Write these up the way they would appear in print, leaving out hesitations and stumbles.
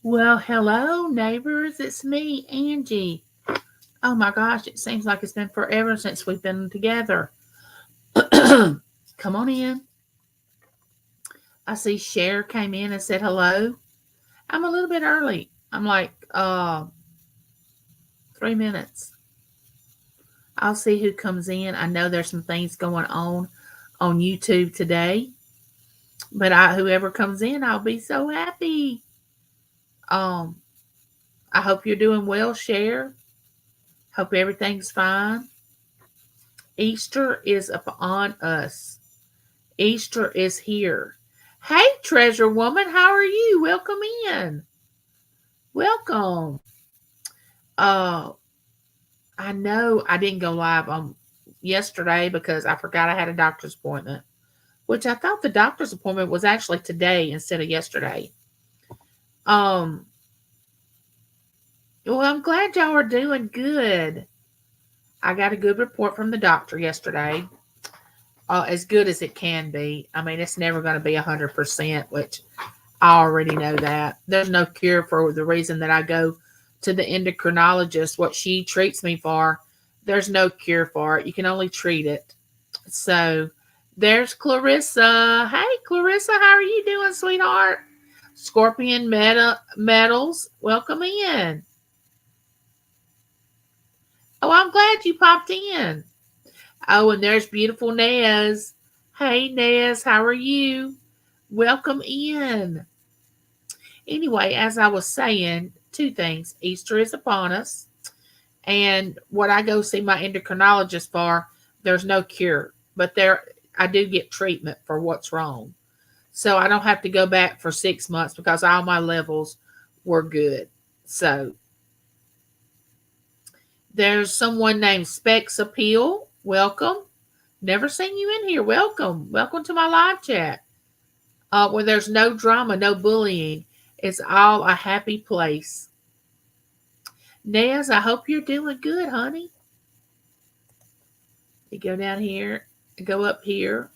Well, hello, neighbors. It's me, Angie. Oh my gosh, it seems like it's been forever since we've been together. Come on in. I see Cher came in and said hello. I'm a little bit early. I'm like 3 minutes. I'll see who comes in. I know there's some things going on YouTube today, but whoever comes in, I'll be so happy. Um, I hope you're doing well, Cher. Hope everything's fine. Easter is upon us. Easter is here. Hey, treasure woman, how are you? Welcome in. Welcome. Uh, I know I didn't go live on yesterday because I forgot I had a doctor's appointment, which I thought the doctor's appointment was actually today instead of yesterday. Um, well, I'm glad y'all are doing good. I got a good report from the doctor yesterday. As good as it can be. I mean, it's never going to be 100%, which I already know that. There's no cure for the reason that I go to the endocrinologist, what she treats me for. There's no cure for it. You can only treat it. So there's Clarissa. Hey, Clarissa, how are you doing, sweetheart? Scorpion Metals, welcome in. Oh, I'm glad you popped in. Oh, and there's beautiful Nez. Hey, Nez, how are you? Welcome in. Anyway, as I was saying, two things. Easter is upon us. And what I go see my endocrinologist for, there's no cure. But I do get treatment for what's wrong. So I don't have to go back for 6 months because all my levels were good. So there's someone named Specs Appeal. Welcome. Never seen you in here. Welcome. Welcome to my live chat. Where there's no drama, no bullying. It's all a happy place. Nez, I hope you're doing good, honey. You go down here, go up here.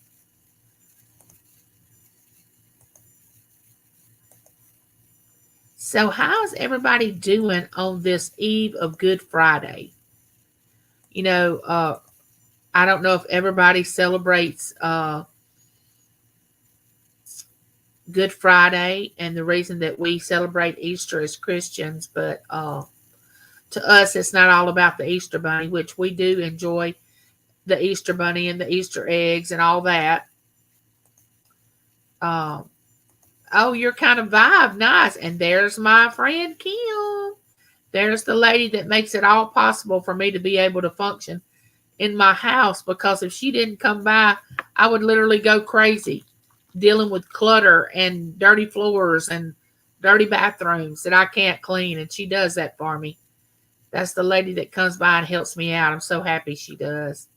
So, how's everybody doing on this eve of Good Friday? You know, I don't know if everybody celebrates Good Friday, and the reason that we celebrate Easter as Christians, but to us, it's not all about the Easter Bunny, which we do enjoy the Easter Bunny and the Easter eggs and all that. Um, oh, you're kind of vibe. Nice. And there's my friend Kim. There's the lady that makes it all possible for me to be able to function in my house because if she didn't come by, I would literally go crazy dealing with clutter and dirty floors and dirty bathrooms that I can't clean. And she does that for me. That's the lady that comes by and helps me out. I'm so happy she does.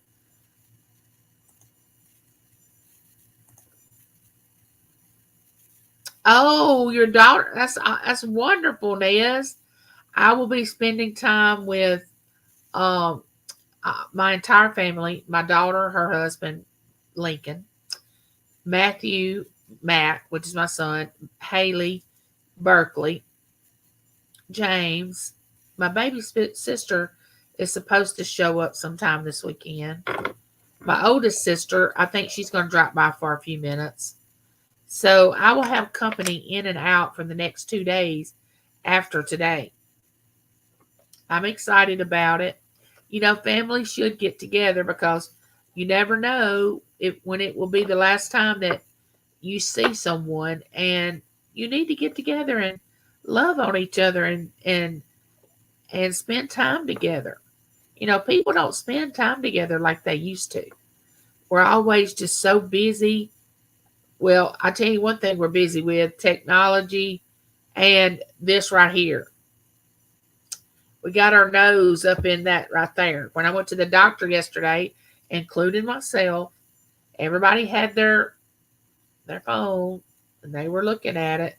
Oh, your daughter. That's wonderful, Nez. I will be spending time with um my entire family, my daughter, her husband, Lincoln, Matthew, Matt, which is my son, Haley, Berkeley, James. My baby sister is supposed to show up sometime this weekend. My oldest sister, I think she's going to drop by for a few minutes. So I will have company in and out for the next 2 days after today. I'm excited about it. You know, families should get together because you never know if when it will be the last time that you see someone, and you need to get together and love on each other and spend time together. You know, people don't spend time together like they used to. We're always just so busy. Well, I tell you one thing we're busy with, technology and this right here. We got our nose up in that right there. When I went to the doctor yesterday, including myself, everybody had their phone and they were looking at it.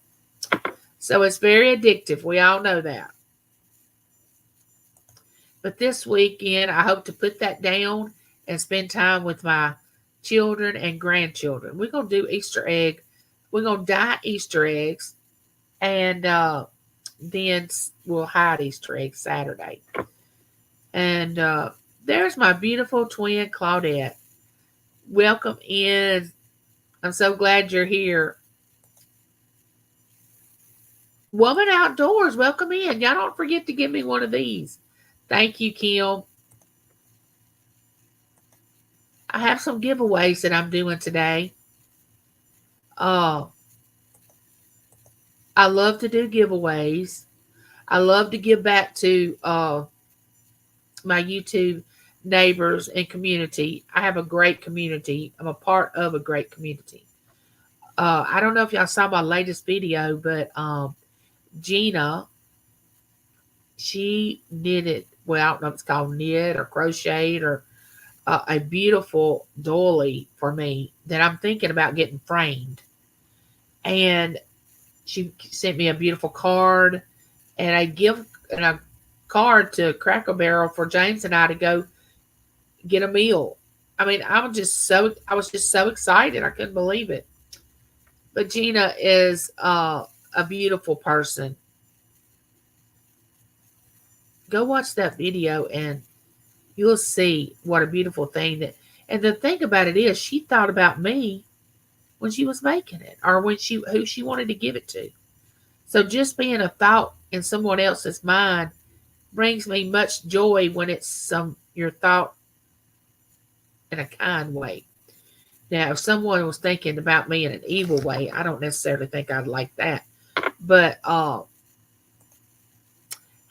So it's very addictive. We all know that. But this weekend, I hope to put that down and spend time with my children and grandchildren. We're going to do Easter egg. We're going to dye Easter eggs. And then we'll hide Easter eggs Saturday. And there's my beautiful twin Claudette. Welcome in. I'm so glad you're here. Woman Outdoors, welcome in. Y'all don't forget to give me one of these. Thank you, Kim. I have some giveaways that I'm doing today. I love to do giveaways. I love to give back to my YouTube neighbors and community. I have a great community. I'm a part of a great community. I don't know if y'all saw my latest video, but Gina, she knitted, well, I don't know if it's called knit or crocheted or a beautiful doily for me that I'm thinking about getting framed. And she sent me a beautiful card and a card to Cracker Barrel for James and I to go get a meal. I mean, I was just so excited. I couldn't believe it. But Gina is a beautiful person. Go watch that video and you'll see what a beautiful thing that. And the thing about it is, she thought about me when she was making it, or when who she wanted to give it to. So just being a thought in someone else's mind brings me much joy when it's your thought in a kind way. Now, if someone was thinking about me in an evil way, I don't necessarily think I'd like that. But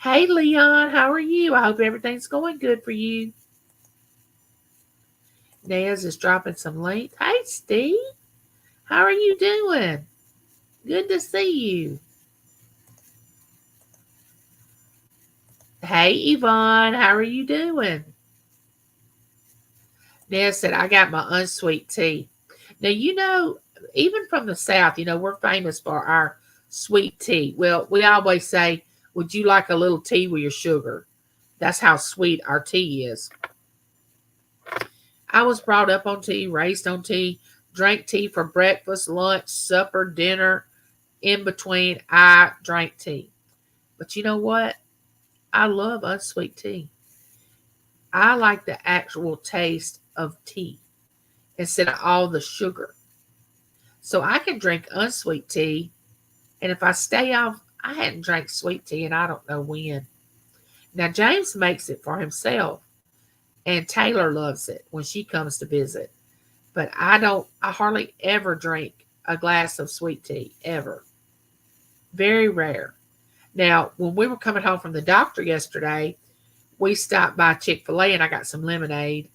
hey, Leon, how are you? I hope everything's going good for you. Naz is dropping some links. Hey, Steve, how are you doing? Good to see you. Hey, Yvonne, how are you doing? Naz said, I got my unsweet tea. Now, even from the South, we're famous for our sweet tea. Well, we always say, would you like a little tea with your sugar? That's how sweet our tea is. I was brought up on tea, raised on tea, drank tea for breakfast, lunch, supper, dinner. In between, I drank tea. But you know what? I love unsweet tea. I like the actual taste of tea instead of all the sugar. So I can drink unsweet tea, and if I stay off, I hadn't drank sweet tea and I don't know when. Now, James makes it for himself, and Taylor loves it when she comes to visit. But I hardly ever drink a glass of sweet tea, ever. Very rare. Now, when we were coming home from the doctor yesterday, we stopped by Chick-fil-A and I got some lemonade.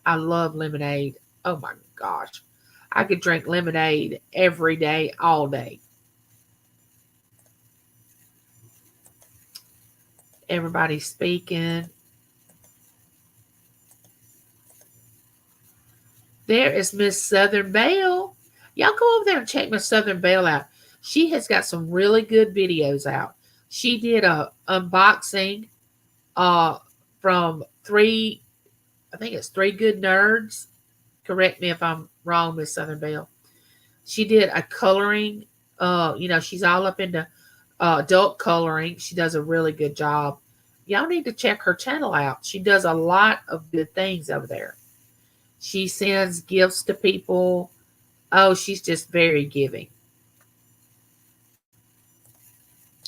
I love lemonade. Oh my gosh. I could drink lemonade every day, all day. Everybody's speaking. There is Miss Southern Belle. Y'all go over there and check Miss Southern Belle out. She has got some really good videos out. She did a unboxing from three, I think it's Three Good Nerds. Correct me if I'm wrong, Miss Southern Belle. She did a coloring. She's all up into adult coloring. She does a really good job. Y'all need to check her channel out. She does a lot of good things over there. She sends gifts to people. Oh, she's just very giving.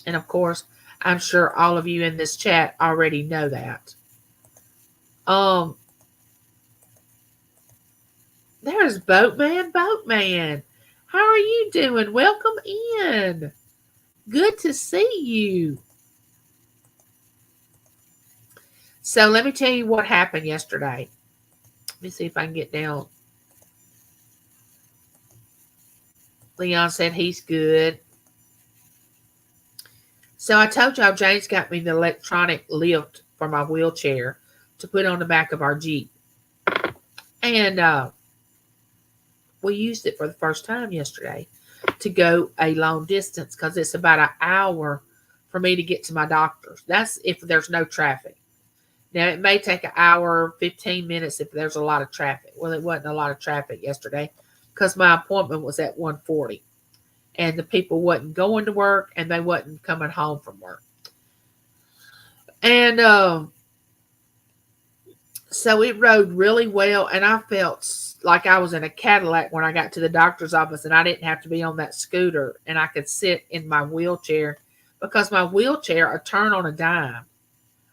And of course, I'm sure all of you in this chat already know that. There's Boatman. How are you doing? Welcome in. Good to see you. So let me tell you what happened yesterday. Let me see if I can get down. Leon said he's good. So I told y'all James got me the electronic lift for my wheelchair to put on the back of our Jeep. And we used it for the first time yesterday to go a long distance because it's about an hour for me to get to my doctor's. That's if there's no traffic. Now, it may take an hour, 15 minutes if there's a lot of traffic. Well, it wasn't a lot of traffic yesterday because my appointment was at 1:40. and the people wasn't going to work and they wasn't coming home from work. And so it rode really well, and I felt like I was in a Cadillac when I got to the doctor's office, and I didn't have to be on that scooter, and I could sit in my wheelchair because my wheelchair will turn on a dime.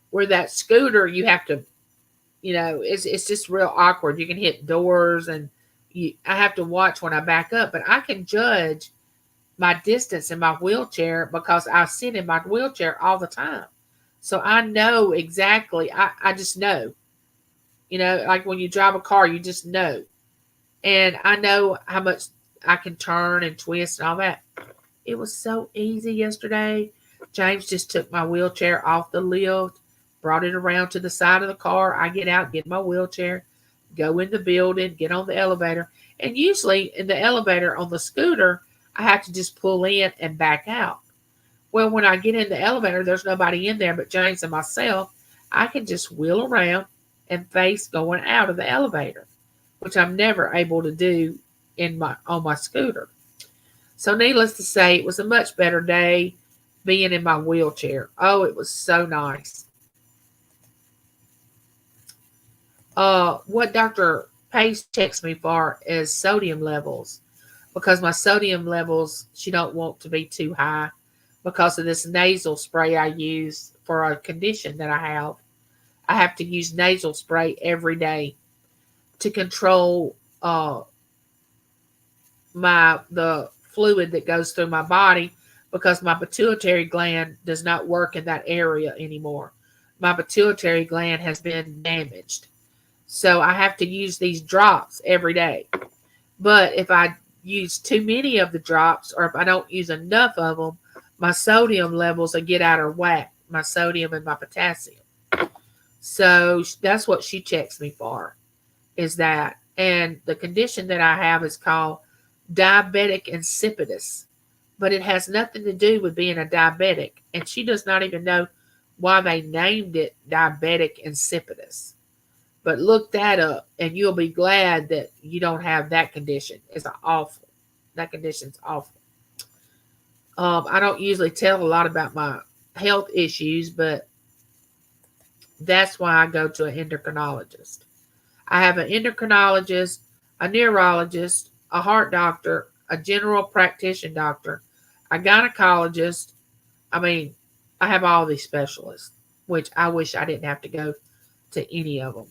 Where that scooter, you have to, it's just real awkward. You can hit doors, and I have to watch when I back up, but I can judge my distance in my wheelchair because I sit in my wheelchair all the time. So I know exactly, I just know. Like when you drive a car, you just know. And I know how much I can turn and twist and all that. It was so easy yesterday. James just took my wheelchair off the lift, brought it around to the side of the car. I get out, get my wheelchair, go in the building, get on the elevator. And usually in the elevator on the scooter, I have to just pull in and back out. Well, when I get in the elevator, there's nobody in there but James and myself. I can just wheel around and face going out of the elevator, which I'm never able to do on my scooter. So needless to say, it was a much better day being in my wheelchair. Oh, it was so nice. What Dr. Pace checks me for is sodium levels, because my sodium levels, she don't want to be too high because of this nasal spray I use for a condition that I have. I have to use nasal spray every day to control the fluid that goes through my body, because my pituitary gland does not work in that area anymore. My pituitary gland has been damaged. So I have to use these drops every day. But if I use too many of the drops, or if I don't use enough of them, my sodium levels will get out of whack, my sodium and my potassium. So that's what she checks me for, is that. And the condition that I have is called diabetic insipidus, but it has nothing to do with being a diabetic. And she does not even know why they named it diabetic insipidus. But look that up, and you'll be glad that you don't have that condition. It's awful. That condition's awful. I don't usually tell a lot about my health issues, but that's why I go to an endocrinologist. I have an endocrinologist, a neurologist, a heart doctor, a general practitioner doctor, a gynecologist. I have all these specialists, which I wish I didn't have to go to any of them.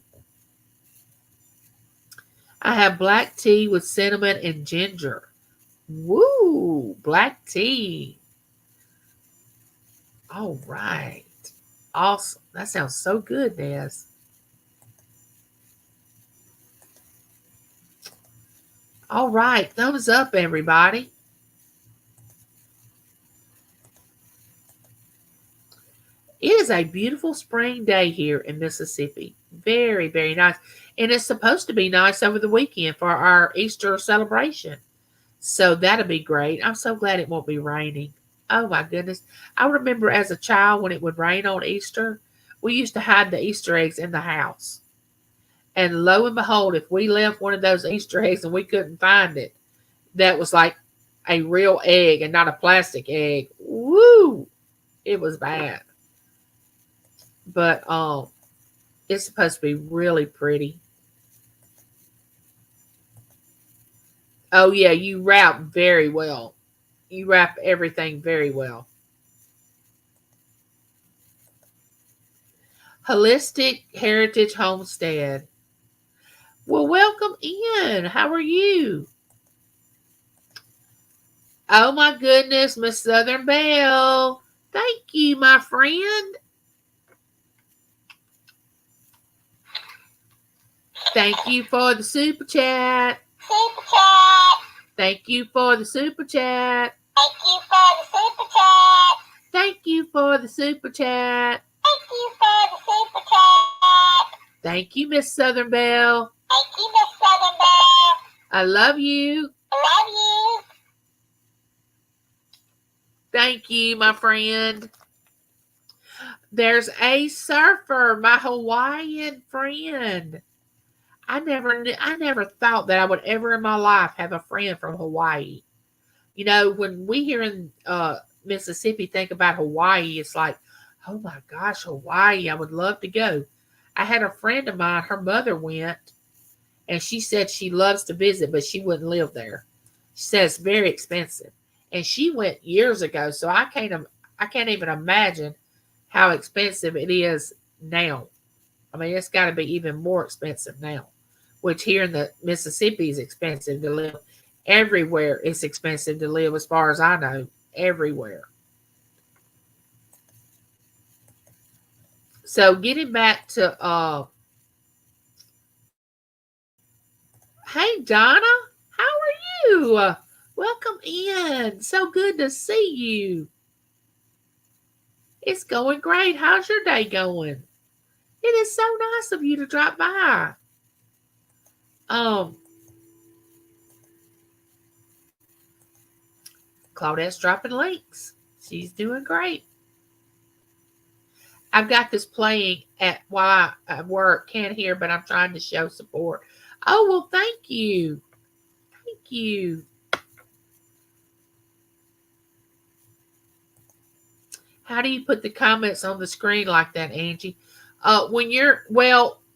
I have black tea with cinnamon and ginger. Woo, black tea. All right. Awesome. That sounds so good, Naz. All right. Thumbs up, everybody. It is a beautiful spring day here in Mississippi. Very, very nice. And it's supposed to be nice over the weekend for our Easter celebration. So that'll be great. I'm so glad it won't be raining. Oh my goodness. I remember as a child when it would rain on Easter, we used to hide the Easter eggs in the house. And lo and behold, if we left one of those Easter eggs and we couldn't find it, that was like a real egg and not a plastic egg. Woo! It was bad. But it's supposed to be really pretty. Oh yeah, you wrap very well. You wrap everything very well. Holistic Heritage Homestead. Well, welcome in. How are you? Oh my goodness, Miss Southern Belle. Thank you, my friend. Thank you for the super chat. Super chat. Thank you for the super chat. Thank you for the super chat. Thank you for the super chat. Thank you for the super chat. Thank you, Miss Southern Belle. Thank you, Miss Southern Belle. I love you. I love you. Thank you, my friend. There's a surfer, my Hawaiian friend. I never thought that I would ever in my life have a friend from Hawaii. You know, when we here in Mississippi think about Hawaii, it's like, oh my gosh, Hawaii, I would love to go. I had a friend of mine, her mother went, and she said she loves to visit, but she wouldn't live there. She says it's very expensive. And she went years ago, so I can't even imagine how expensive it is now. I mean, it's got to be even more expensive now, which here in the Mississippi is expensive to live. Everywhere it's expensive to live, as far as I know, everywhere. So getting back to hey Donna, how are you? Welcome in. So good to see you. It's going great. How's your day going? It is so nice of you to drop by. Um, Claudette's dropping links. She's doing great. I've got this playing at while I work. Can't hear, but I'm trying to show support. Oh well, thank you, thank you. How do you put the comments on the screen like that, Angie? When you're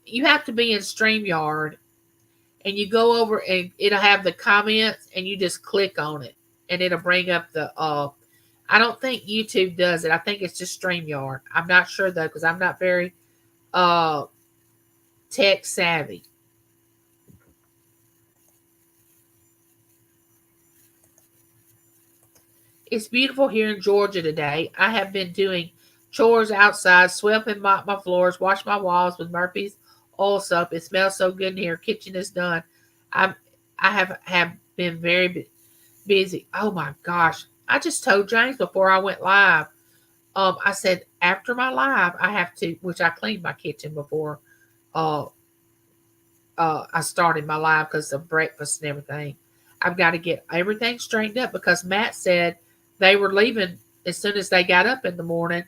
you have to be in StreamYard, and you go over and it'll have the comments, and you just click on it, and it'll bring up the. I don't think YouTube does it. I think it's just StreamYard. I'm not sure though, because I'm not very tech savvy. It's beautiful here in Georgia today. I have been doing chores outside, swept and mopped my floors, washed my walls with Murphy's oil soap. It smells so good in here. Kitchen is done. I have been very busy. Oh my gosh. I just told James before I went live. I said after my live, I have to, which I cleaned my kitchen before uh, I started my live because of breakfast and everything. I've got to get everything straightened up because Matt said they were leaving as soon as they got up in the morning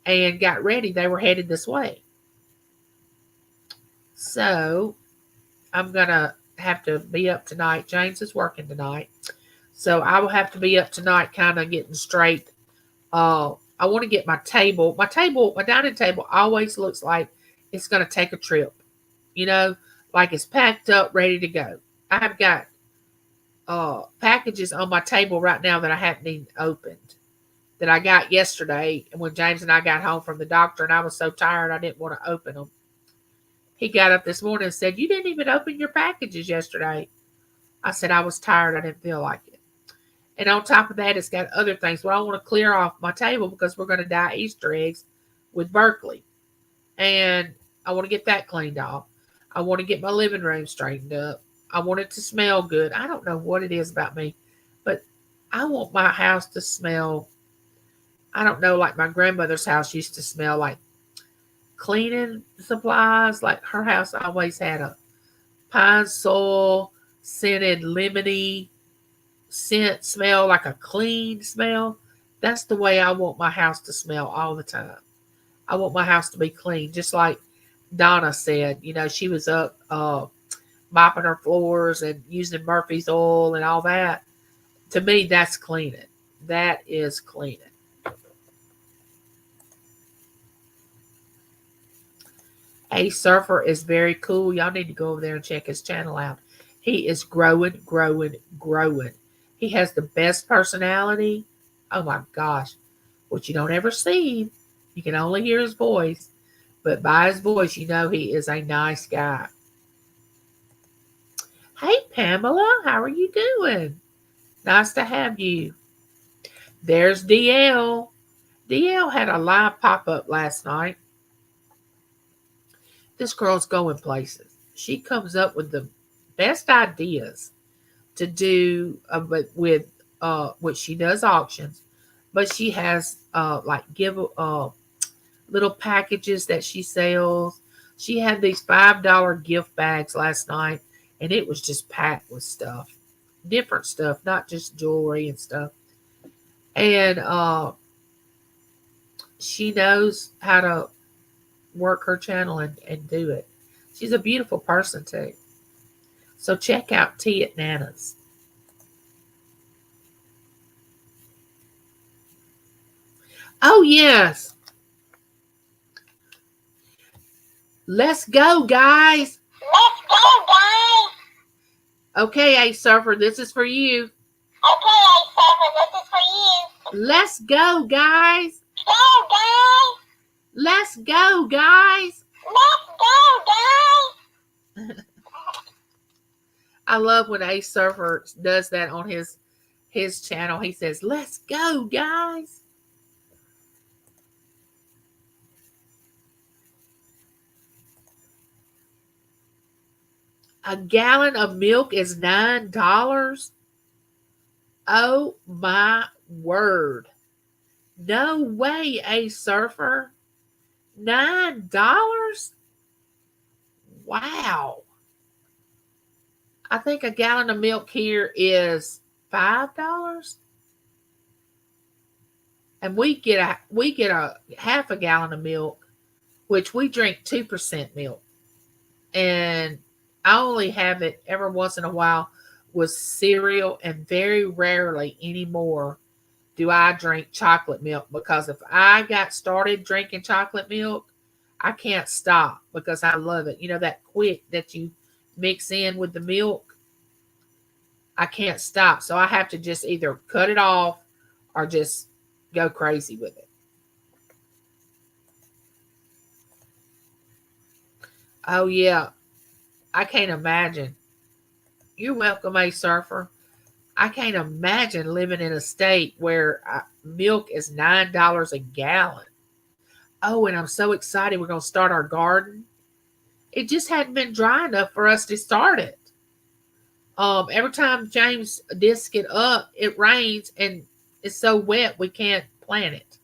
and got ready. They were headed this way. So I'm going to have to be up tonight. James is working tonight. So I will have to be up tonight kind of getting straight. I want to get my table. My dining table always looks like it's going to take a trip. You know, like it's packed up, ready to go. I've got packages on my table right now that I haven't even opened that I got yesterday when James and I got home from the doctor, and I was so tired I didn't want to open them. He got up this morning and said, "You didn't even open your packages yesterday." I said, "I was tired. I didn't feel like it." And on top of that, it's got other things. Well, I want to clear off my table because we're going to dye Easter eggs with Berkeley. And I want to get that cleaned off. I want to get my living room straightened up. I want it to smell good. I don't know what it is about me, but I want my house to smell, I don't know, like my grandmother's house used to smell like cleaning supplies. Like her house always had a pine sol scented lemony scent smell, like a clean smell. That's the way I want my house to smell all the time. I want my house to be clean, just like Donna said. You know, she was up mopping her floors and using Murphy's oil and all that. To me, that's cleaning. That is cleaning. A Surfer is very cool. Y'all need to go over there and check his channel out. He is growing, growing, growing. He has the best personality. Oh my gosh. Which you don't ever see him. You can only hear his voice. But by his voice, you know he is a nice guy. Hey, Pamela. How are you doing? Nice to have you. There's DL. DL had a live pop-up last night. This girl's going places. She comes up with the best ideas to do with which she does auctions, but she has like give little packages that she sells. She had these $5 gift bags last night, and it was just packed with stuff, different stuff, not just jewelry and stuff. And she knows how to work her channel and do it. She's a beautiful person too. So check out Tea at Nana's. Oh, yes. Let's go, guys. Let's go, guys. Okay, Ace Surfer, this is for you. Okay, Ace Surfer, this is for you. Let's go, guys. Go, guys. Let's go, guys. Let's go, guys. I love when Ace Surfer does that on his channel. He says, "Let's go, guys." A gallon of milk is $9. Oh my word. No way, Ace Surfer. $9? Wow. I think a gallon of milk here is $5. And we get a half a gallon of milk, which we drink 2% milk. And I only have it every once in a while with cereal, and very rarely anymore do I drink chocolate milk, because if I got started drinking chocolate milk, I can't stop because I love it. You know, that quick that you mix in with the milk, I can't stop. So I have to just either cut it off or just go crazy with it. Oh, yeah. I can't imagine. You're welcome, Ace Surfer. I can't imagine living in a state where milk is $9 a gallon. Oh, and I'm so excited. We're going to start our garden. It just hadn't been dry enough for us to start it. Every time James discs it up, it rains and it's so wet we can't plant it.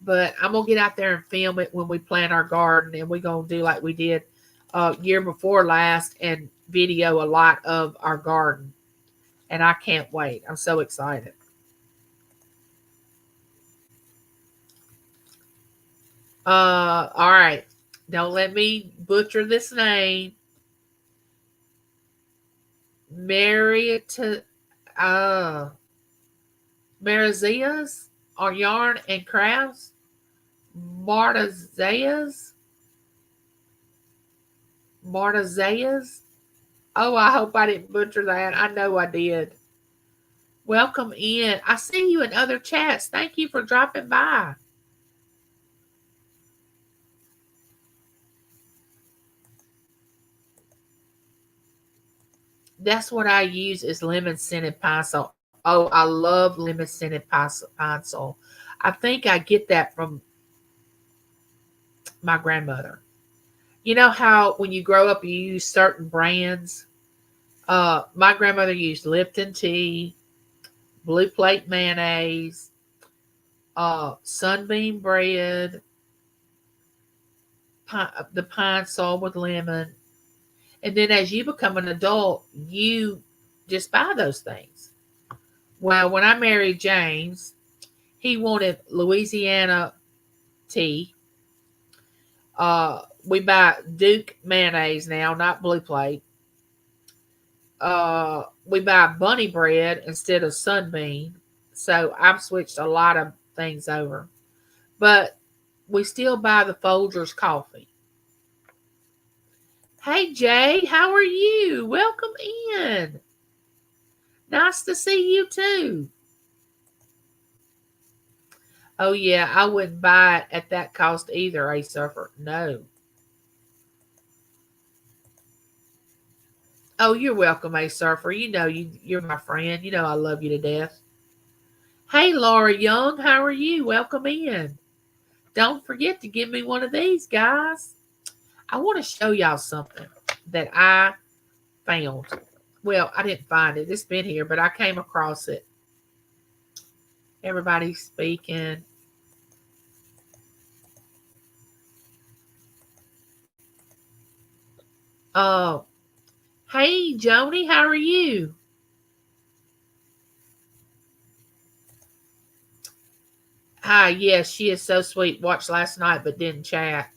But I'm going to get out there and film it when we plant our garden, and we're going to do like we did year before last and video a lot of our garden. And I can't wait. I'm so excited. All right. Don't let me butcher this name. Marizias or Yarn and Crafts. Martazeas. Oh, I hope I didn't butcher that. I know I did. Welcome in. I see you in other chats. Thank you for dropping by. That's what I use is lemon scented pine sol. Oh, I love lemon scented pine sol. I think I get that from my grandmother. You know how when you grow up you use certain brands? My grandmother used Lipton tea, Blue Plate mayonnaise, Sunbeam bread, the pine sol with lemon. And then as you become an adult, you just buy those things. Well, when I married James, he wanted Louisiana tea. We buy Duke mayonnaise now, not Blue Plate. We buy bunny bread instead of Sunbeam. So I've switched a lot of things over. But we still buy the Folgers coffee. Hey, Jay, how are you? Welcome in. Nice to see you too. Oh, yeah, I wouldn't buy it at that cost either, Ace Surfer. No. Oh, you're welcome, Ace Surfer. You know you're my friend. You know I love you to death. Hey, Laura Young, how are you? Welcome in. Don't forget to give me one of these, guys. I want to show y'all something that I found. Well, I didn't find it. It's been here, but I came across it. Everybody's speaking. Oh, hey, Joni, how are you? Hi, yes, she is so sweet. Watched last night but didn't chat.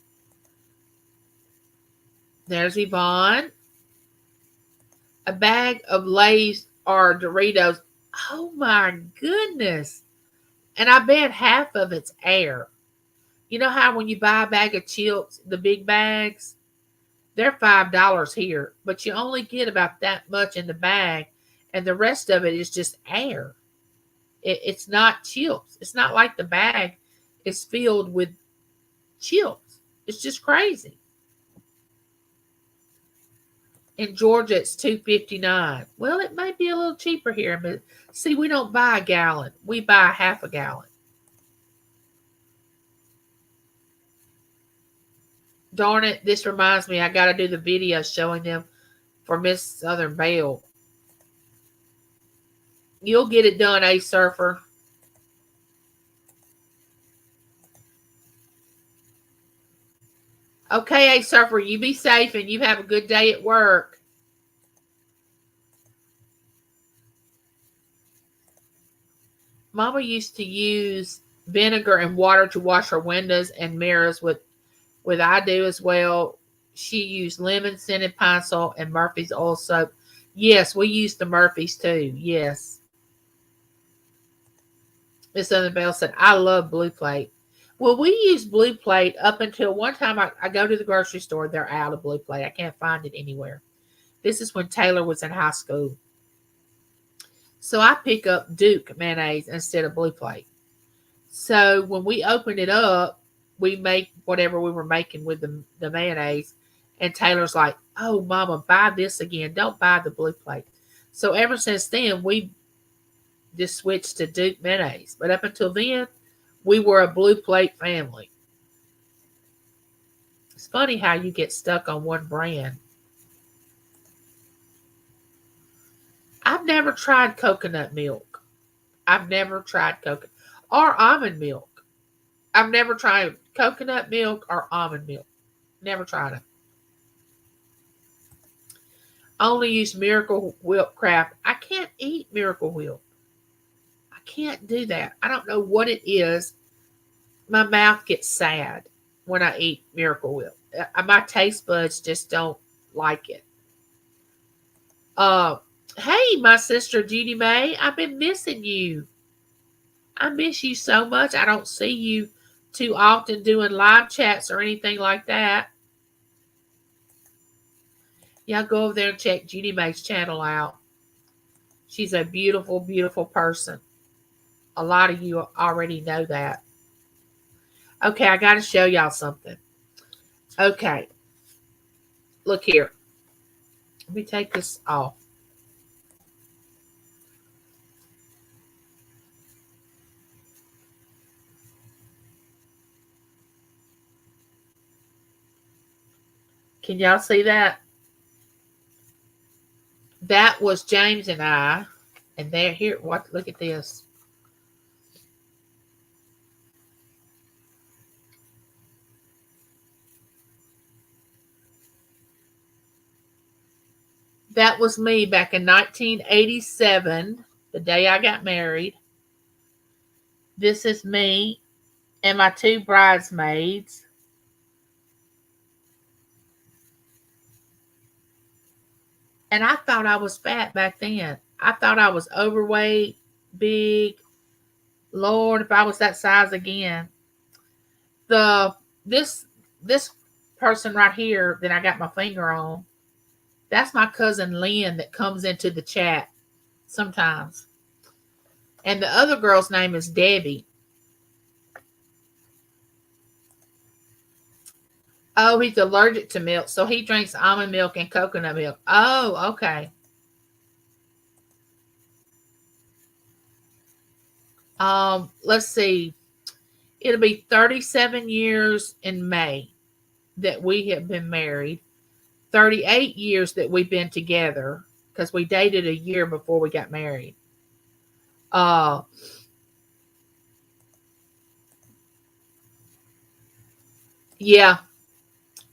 There's Yvonne. A bag of Lay's or Doritos. Oh my goodness. And I bet half of it's air. You know how when you buy a bag of chips, the big bags, they're $5 here, but you only get about that much in the bag, and the rest of it is just air. It's not chips. It's not like the bag is filled with chips. It's just crazy. In Georgia, it's $2.59. Well, it may be a little cheaper here, but see, we don't buy a gallon. We buy half a gallon. Darn it, this reminds me, I got to do the video showing them for Miss Southern Belle. You'll get it done, A Surfer. Okay, A Surfer, you be safe and you have a good day at work. Mama used to use vinegar and water to wash her windows and mirrors with I do as well. She used lemon scented Pine Sol and Murphy's oil soap. Yes, we use the Murphy's too. Yes. Miss Southern Belle said, I love Blue Plate. Well, we use Blue Plate up until one time I go to the grocery store. They're out of Blue Plate. I can't find it anywhere. This is when Taylor was in high school. So I pick up Duke mayonnaise instead of Blue Plate. So when we opened it up, we make whatever we were making with the mayonnaise. And Taylor's like, oh, Mama, buy this again. Don't buy the Blue Plate. So ever since then, we just switched to Duke mayonnaise. But up until then, we were a Blue Plate family. It's funny how you get stuck on one brand. I've never tried coconut milk. I've never tried coconut or almond milk. I've never tried coconut milk or almond milk. Never tried it. I only use Miracle Whip Craft. I can't eat Miracle Whip. I can't do that. I don't know what it is. My mouth gets sad when I eat Miracle Whip. My taste buds just don't like it. Hey, my sister Judy May, I've been missing you. I miss you so much. I don't see you too often doing live chats or anything like that. Y'all go over there and check Judy May's channel out. She's a beautiful, beautiful person. A lot of you already know that. Okay, I got to show y'all something. Okay. Look here. Let me take this off. Can y'all see that? That was James and I. And they're here. What? Look at this. That was me back in 1987, the day I got married. This is me and my two bridesmaids. And I thought I was fat back then. I thought I was overweight, big. Lord, if I was that size again. This person right here that I got my finger on, that's my cousin Lynn that comes into the chat sometimes. And the other girl's name is Debbie. Oh, he's allergic to milk, so he drinks almond milk and coconut milk. Oh, okay. Let's see. It'll be 37 years in May that we have been married. 38 years that we've been together because we dated a year before we got married. Yeah,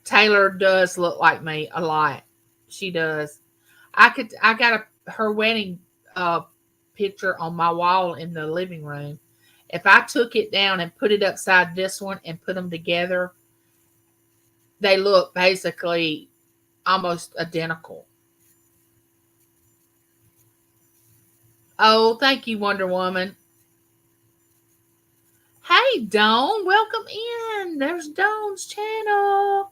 Taylor does look like me a lot. She does. I got her wedding picture on my wall in the living room. If I took it down and put it upside this one and put them together, they look basically almost identical. Oh, thank you, Wonder Woman. Hey, Dawn, welcome in. There's Dawn's channel.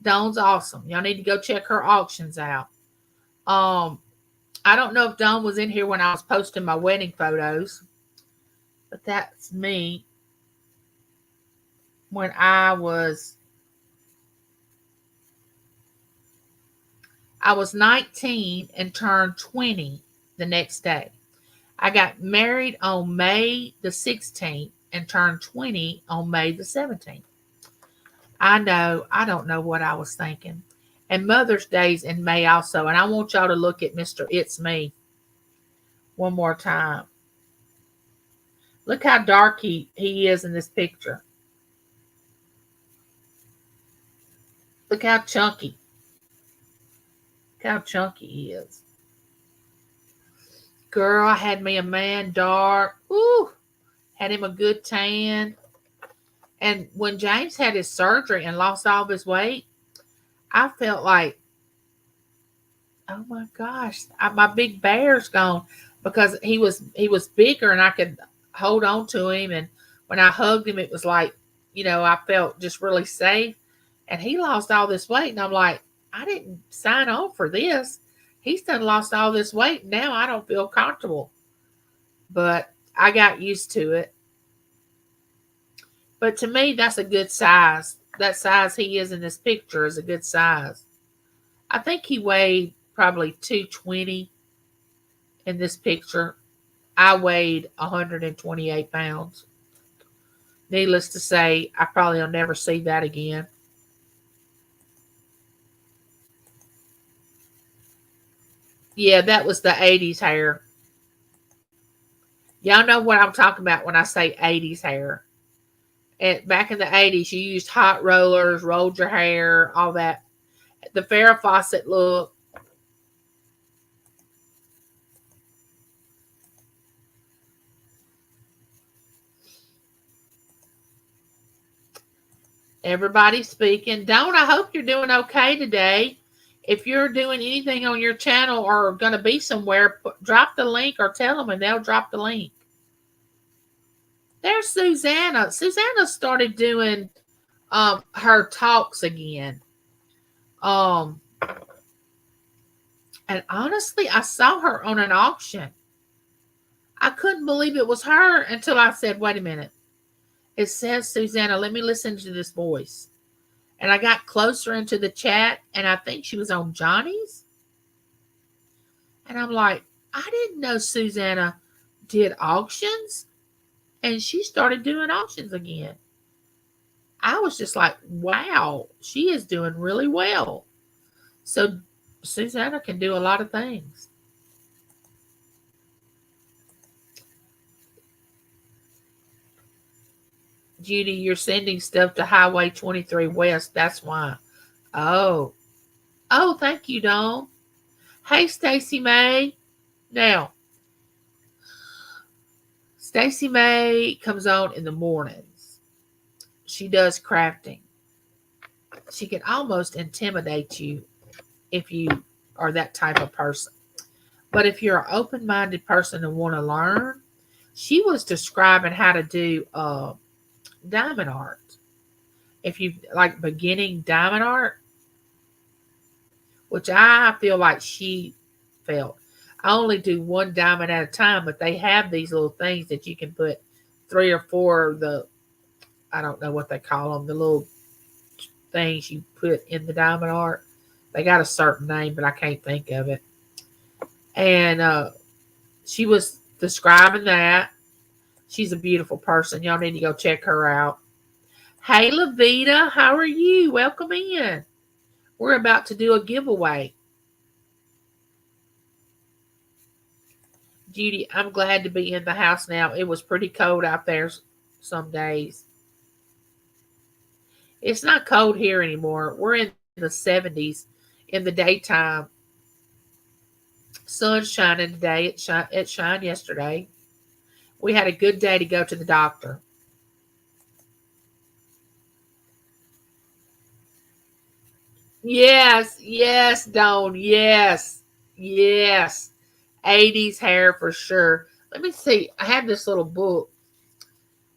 Dawn's awesome. Y'all need to go check her auctions out. I don't know if Dawn was in here when I was posting my wedding photos, but that's me when I was 19 and turned 20 the next day. I got married on May the 16th and turned 20 on May the 17th. I don't know what I was thinking. And Mother's Day's in May also. And I want y'all to look at Mr. It's Me one more time. Look how dark he is in this picture. Look how chunky. Look how chunky he is. Girl, I had me a man dark. Ooh, had him a good tan. And when James had his surgery and lost all of his weight, I felt like, oh my gosh, my big bear's gone, because he was bigger and I could hold on to him. And when I hugged him, it was like, I felt just really safe. And he lost all this weight. And I'm like, I didn't sign on for this. He's done lost all this weight. Now I don't feel comfortable. But I got used to it. But to me, that's a good size. That size he is in this picture is a good size. I think he weighed probably 220 in this picture. I weighed 128 pounds. Needless to say, I probably will never see that again. Yeah, that was the 80s hair. Y'all know what I'm talking about when I say 80s hair. And back in the 80s, you used hot rollers, rolled your hair, all that. The Farrah Fawcett look. Everybody speaking. Dawn, I hope you're doing okay today. If you're doing anything on your channel or going to be somewhere, drop the link or tell them and they'll drop the link. There's Susanna. Susanna started doing her talks again. And honestly, I saw her on an auction. I couldn't believe it was her until I said, wait a minute. It says Susanna. Let me listen to this voice. And I got closer into the chat, and I think she was on Johnny's. And I'm like, I didn't know Susanna did auctions. And she started doing auctions again. I was just like, wow, she is doing really well. So Susanna can do a lot of things. Judy, you're sending stuff to Highway 23 West. That's why. Oh, thank you, Dawn. Hey, Stacy May. Now, Stacy May comes on in the mornings. She does crafting. She can almost intimidate you if you are that type of person. But if you're an open-minded person and want to learn, she was describing how to do diamond art. If you like beginning diamond art, which I feel like she felt. I only do one diamond at a time, but they have these little things that you can put 3 or 4 of the, I don't know what they call them, the little things you put in the diamond art. They got a certain name, but I can't think of it. And she was describing that. She's a beautiful person. Y'all need to go check her out. Hey, Lavita, how are you? Welcome in. We're about to do a giveaway. Judy, I'm glad to be in the house now. It was pretty cold out there some days. It's not cold here anymore. We're in the 70s in the daytime. Sun's shining today. It shined yesterday. We had a good day to go to the doctor. Yes, Dawn. Yes. 80s hair for sure. Let me see. I have this little book.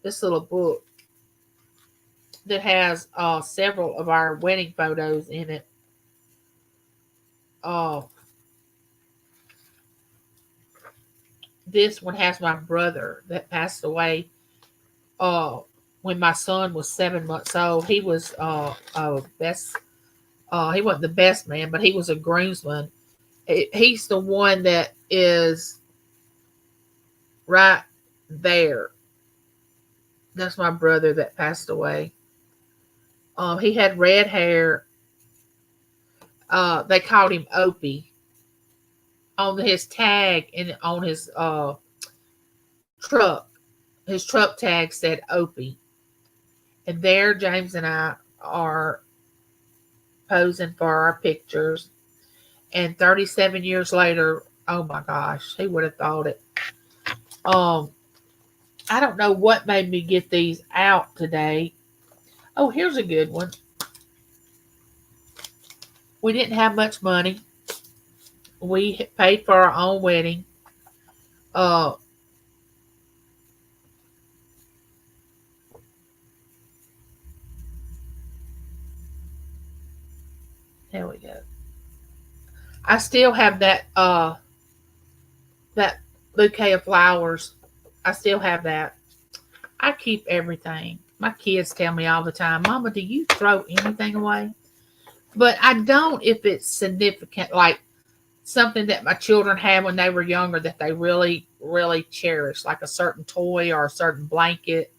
this little book that has several of our wedding photos in it. Uh, this one has my brother that passed away when my son was 7 months old. He was best. He wasn't the best man, but he was a groomsman. He's the one that is right there. That's my brother that passed away. He had red hair. They called him Opie. On his tag and on his truck, his truck tag said Opie. And there, James and I are posing for our pictures. And 37 years later, oh my gosh, he would have thought it. I don't know what made me get these out today. Oh, here's a good one. We didn't have much money. We paid for our own wedding. There we go. I still have that bouquet of flowers. I still have that. I keep everything. My kids tell me all the time, Mama, do you throw anything away? But I don't if it's significant, like something that my children had when they were younger that they really, really cherish, like a certain toy or a certain blanket,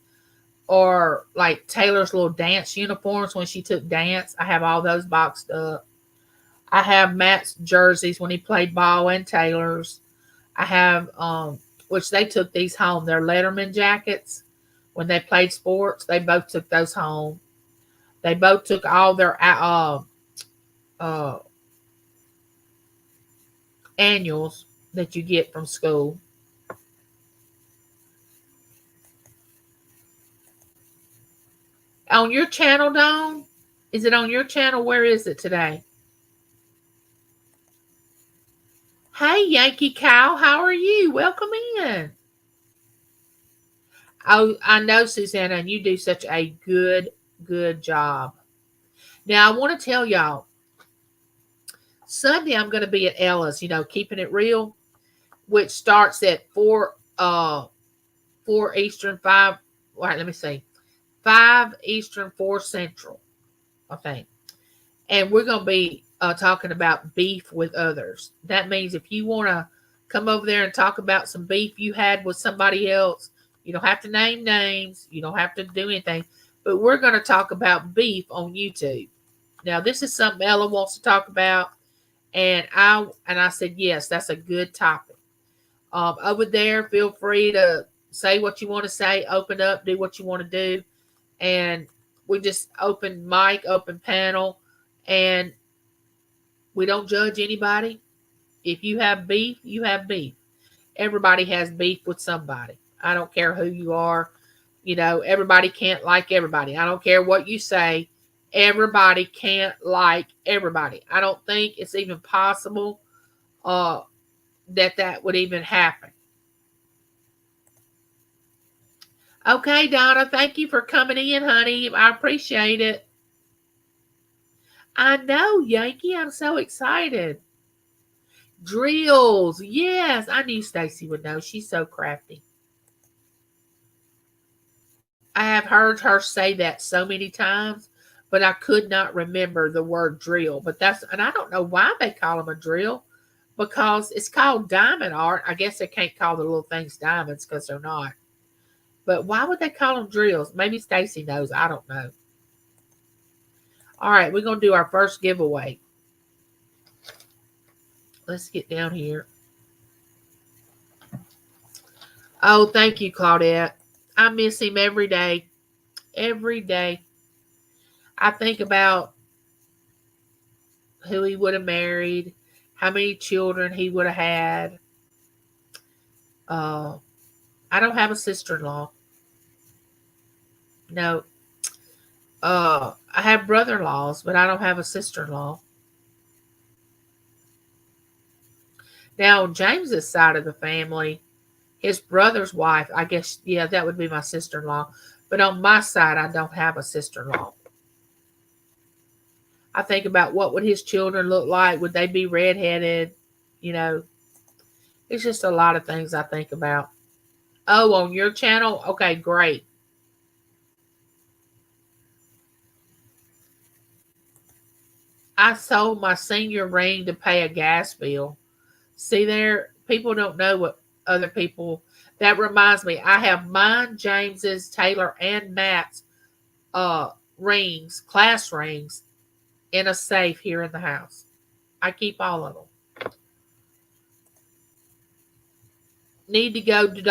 or like Taylor's little dance uniforms when she took dance. I have all those boxed up. I have Matt's jerseys when he played ball and Taylor's. I have, which they took these home. They're Letterman jackets. When they played sports, they both took those home. They both took all their annuals that you get from school. On your channel, Dawn? Is it on your channel? Where is it today? Hey, Yankee Cow, how are you? Welcome in. Oh, I know, Susanna, and you do such a good job. Now, I want to tell y'all, Sunday I'm going to be at Ella's, Keeping It Real, which starts at 4 Eastern, 5, wait, let me see, 5 Eastern, 4 Central, I think. And we're going to be talking about beef with others. That means if you want to come over there and talk about some beef you had with somebody else, you don't have to name names. You don't have to do anything. But we're going to talk about beef on YouTube. Now, this is something Ella wants to talk about. And I said, yes, that's a good topic. Over there, feel free to say what you want to say. Open up. Do what you want to do. And we just open mic, open panel. And we don't judge anybody. If you have beef, you have beef. Everybody has beef with somebody. I don't care who you are. Everybody can't like everybody. I don't care what you say. Everybody can't like everybody. I don't think it's even possible that would even happen. Okay, Donna, thank you for coming in, honey. I appreciate it. I know, Yankee. I'm so excited. Drills. Yes, I knew Stacy would know. She's so crafty. I have heard her say that so many times, but I could not remember the word drill. And I don't know why they call them a drill, because it's called diamond art. I guess they can't call the little things diamonds because they're not. But why would they call them drills? Maybe Stacy knows. I don't know. All right, we're going to do our first giveaway. Let's get down here. Oh, thank you, Claudette. I miss him every day. Every day. I think about who he would have married, how many children he would have had. I don't have a sister-in-law. No. I have brother-in-laws, but I don't have a sister-in-law. Now, on James's side of the family, his brother's wife. I guess, yeah, that would be my sister-in-law. But on my side, I don't have a sister-in-law. I think about what would his children look like? Would they be redheaded? You know, it's just a lot of things I think about. Oh, on your channel? Okay, great. I sold my senior ring to pay a gas bill. See there, people don't know what other people. That reminds me, I have mine, James's, Taylor, and Matt's rings, class rings, in a safe here in the house. I keep all of them. Need to go to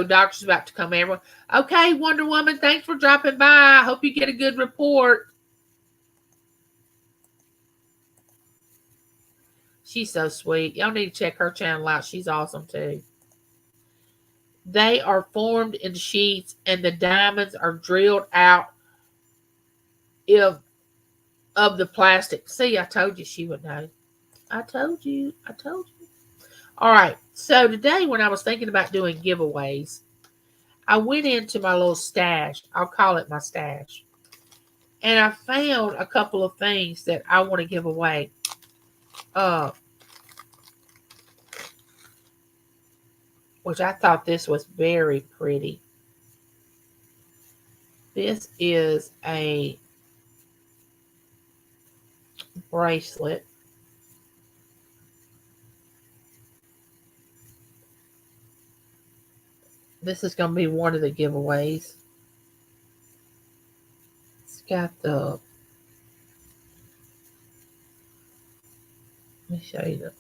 Doctor's about to come. Everyone, okay, Wonder Woman. Thanks for dropping by. I hope you get a good report. She's so sweet. Y'all need to check her channel out. She's awesome too. They are formed in sheets, and the diamonds are drilled out of the plastic. See, I told you she would know. I told you. All right. So today, when I was thinking about doing giveaways, I went into my little stash. I'll call it my stash. And I found a couple of things that I want to give away. Which I thought this was very pretty. This is a bracelet. This is going to be one of the giveaways. It's got the... Let me show you the...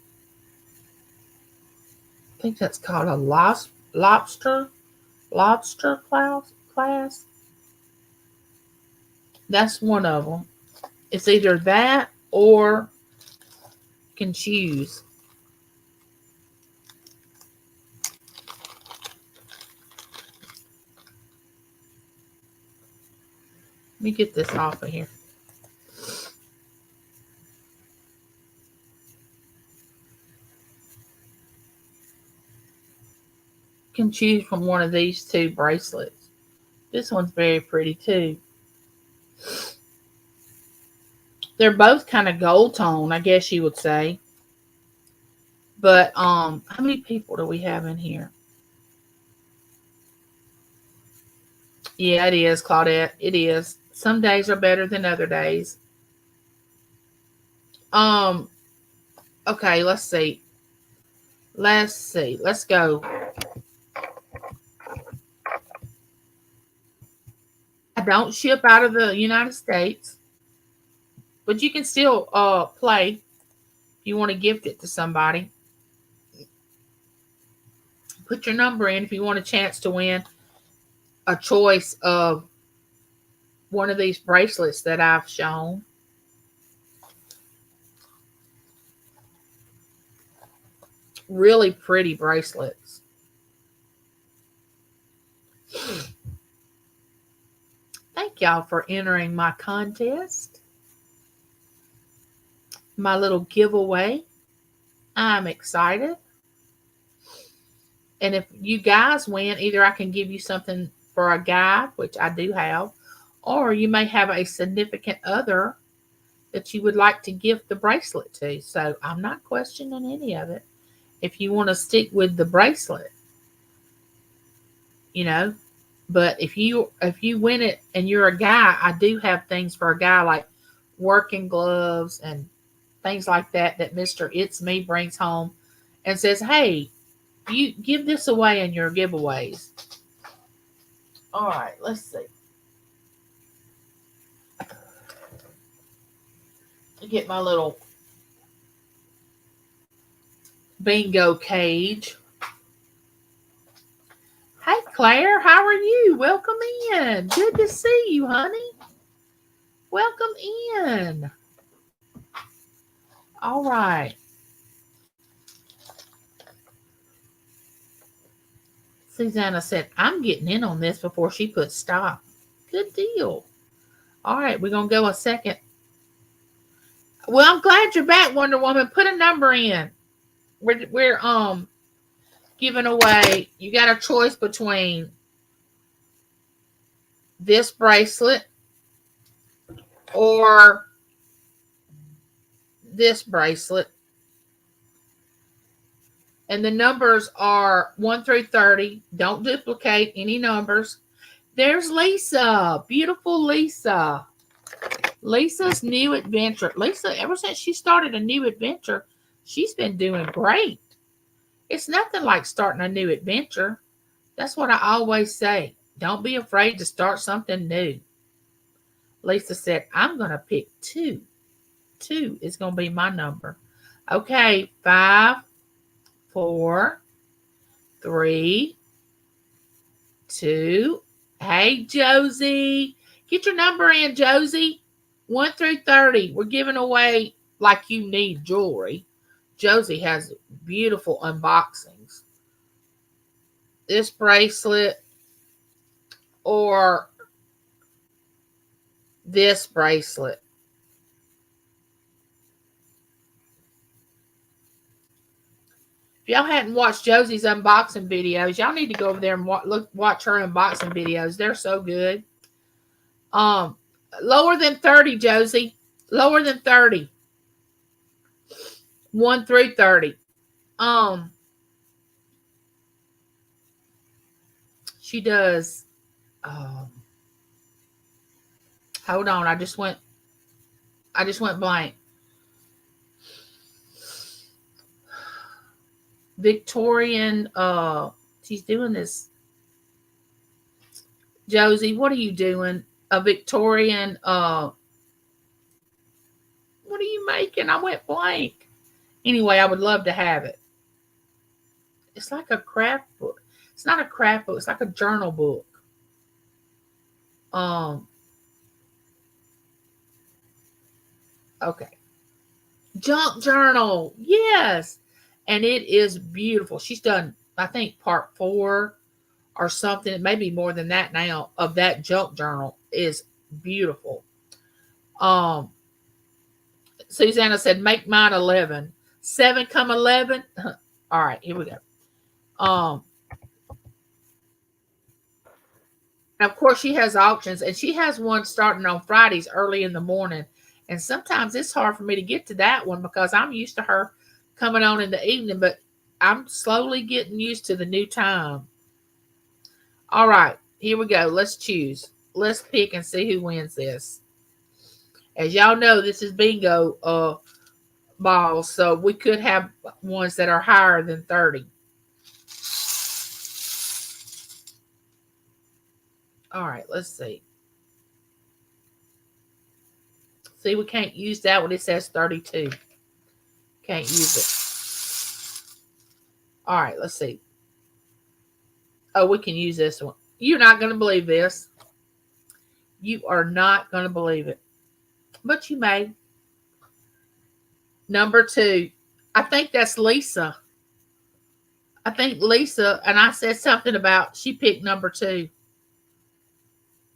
I think that's called a lobster class. That's one of them. It's either that or you can choose. Let me get this off of here. Can choose from one of these two bracelets. This one's very pretty too. They're both kind of gold tone, I guess you would say. But how many people do we have in here? Yeah, it is, Claudette. It is. Some days are better than other days. Okay, let's see. Let's go. I don't ship out of the United States, but you can still play if you want to gift it to somebody. Put your number in if you want a chance to win a choice of one of these bracelets that I've shown. Really pretty bracelets. Thank y'all for entering my contest. My little giveaway. I'm excited. And if you guys win, either I can give you something for a guy, which I do have, or you may have a significant other that you would like to gift the bracelet to. So I'm not questioning any of it. If you want to stick with the bracelet, you know, but if you win it and you're a guy, I do have things for a guy like working gloves and things like that Mr. It's Me brings home and says, hey, you give this away in your giveaways. All right, let's see. Get my little bingo cage. Hey, Claire, how are you? Welcome in. Good to see you, honey. Welcome in. All right. Susanna said, I'm getting in on this before she puts stop. Good deal. All right, we're going to go a second. Well, I'm glad you're back, Wonder Woman. Put a number in. We're giving away, you got a choice between this bracelet or this bracelet. And the numbers are 1 through 30. Don't duplicate any numbers. There's Lisa. Beautiful Lisa. Lisa's new adventure. Lisa, ever since she started a new adventure, she's been doing great. It's nothing like starting a new adventure. That's what I always say. Don't be afraid to start something new. Lisa said, I'm going to pick 2. 2 is going to be my number. Okay, 5, 4, 3, 2. Hey, Josie. Get your number in, Josie. 1 through 30. We're giving away like you need jewelry. Josie has beautiful unboxings. This bracelet or this bracelet. If y'all hadn't watched Josie's unboxing videos, y'all need to go over there and watch her unboxing videos. They're so good. Lower than 30, Josie. Lower than 30. 1 through 30. She does. Hold on. I just went blank. Victorian. She's doing this. Josie, what are you doing? A Victorian. What are you making? I went blank. Anyway, I would love to have it. It's like a craft book. It's not a craft book. It's like a journal book. Okay. Junk journal. Yes. And it is beautiful. She's done, I think, part 4 or something. It may be more than that now of that junk journal. Is beautiful. Susanna said, make mine 11. 7 come 11. All right, here we go. And of course, she has auctions, and she has one starting on Fridays early in the morning. And sometimes it's hard for me to get to that one because I'm used to her coming on in the evening, but I'm slowly getting used to the new time. All right, here we go. Let's choose. Let's pick and see who wins this. As y'all know, this is bingo balls, so we could have ones that are higher than 30. All right, let's see. See, we can't use that one. It says 32. Can't use it. All right, let's see. Oh, we can use this one. You're not going to believe this. You are not going to believe it. But you may. Number 2. I think that's Lisa. I think Lisa, and I said something about she picked number 2.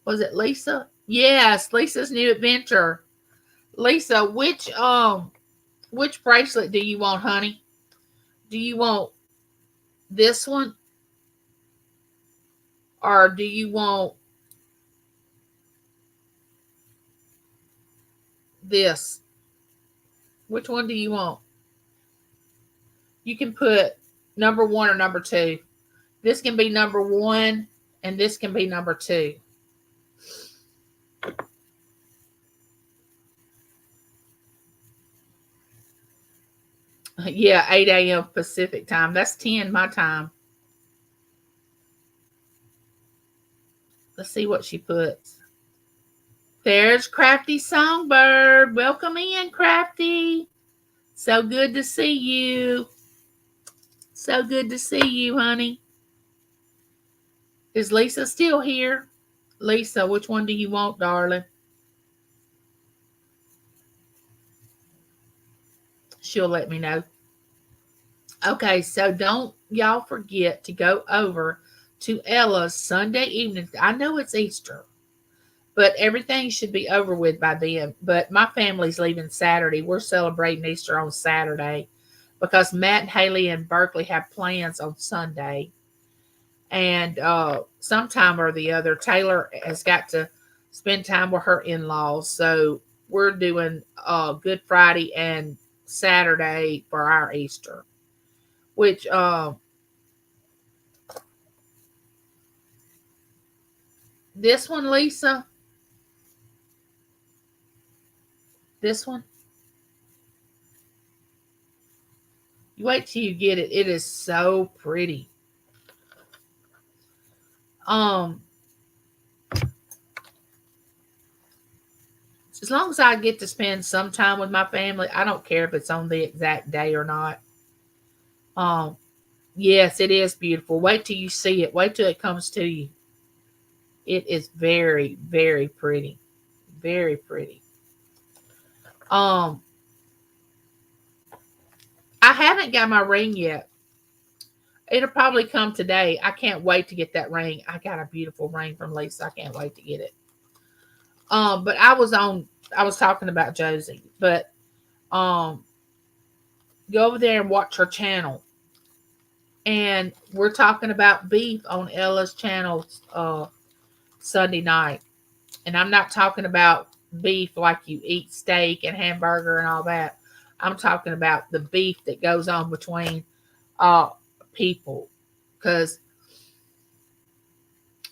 Was it Lisa? Yes, Lisa's new adventure. Lisa, which bracelet do you want, honey? Do you want this one? Or do you want this? Which one do you want? You can put number 1 or number 2. This can be number 1 and this can be number 2. Yeah, 8 a.m. Pacific time. That's 10 my time. Let's see what she puts. There's Crafty Songbird. Welcome in, Crafty. So good to see you. So good to see you, honey. Is Lisa still here? Lisa, which one do you want, darling? She'll let me know. Okay, so don't y'all forget to go over to Ella's Sunday evening. I know it's Easter, but everything should be over with by then. But my family's leaving Saturday. We're celebrating Easter on Saturday. because Matt and Haley in Berkeley have plans on Sunday. And sometime or the other, Taylor has got to spend time with her in-laws. So we're doing Good Friday and Saturday for our Easter, which this one, Lisa, this one, you wait till you get it. It is so pretty. As long as I get to spend some time with my family, I don't care if it's on the exact day or not. Yes, it is beautiful. Wait till you see it. Wait till it comes to you. It is very, very pretty. Very pretty. I haven't got my ring yet. It'll probably come today. I can't wait to get that ring. I got a beautiful ring from Lisa. I can't wait to get it. But I was talking about Josie. But go over there and watch her channel. And we're talking about beef on Ella's channel Sunday night. And I'm not talking about beef like you eat steak and hamburger and all that. I'm talking about the beef that goes on between people. Because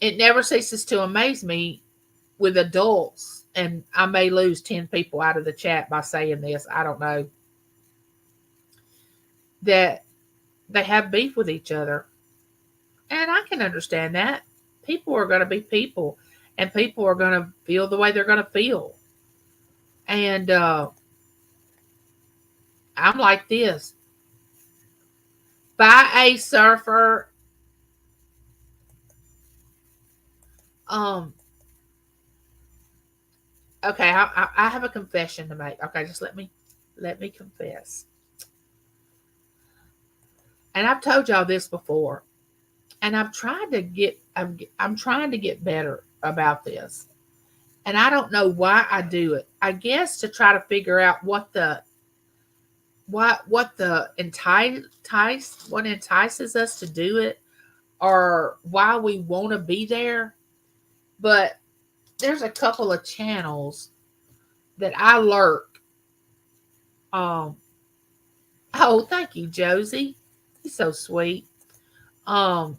it never ceases to amaze me with adults. And I may lose 10 people out of the chat by saying this. I don't know. That they have beef with each other. And I can understand that. People are going to be people. And people are going to feel the way they're going to feel. And I'm like this. Bye, A Surfer. Okay, I have a confession to make. Okay, just let me confess. And I've told y'all this before. And I'm trying to get better about this. And I don't know why I do it. I guess to try to figure out what entices us to do it, or why we want to be there. But there's a couple of channels that I lurk. Oh, thank you, Josie. You're so sweet. That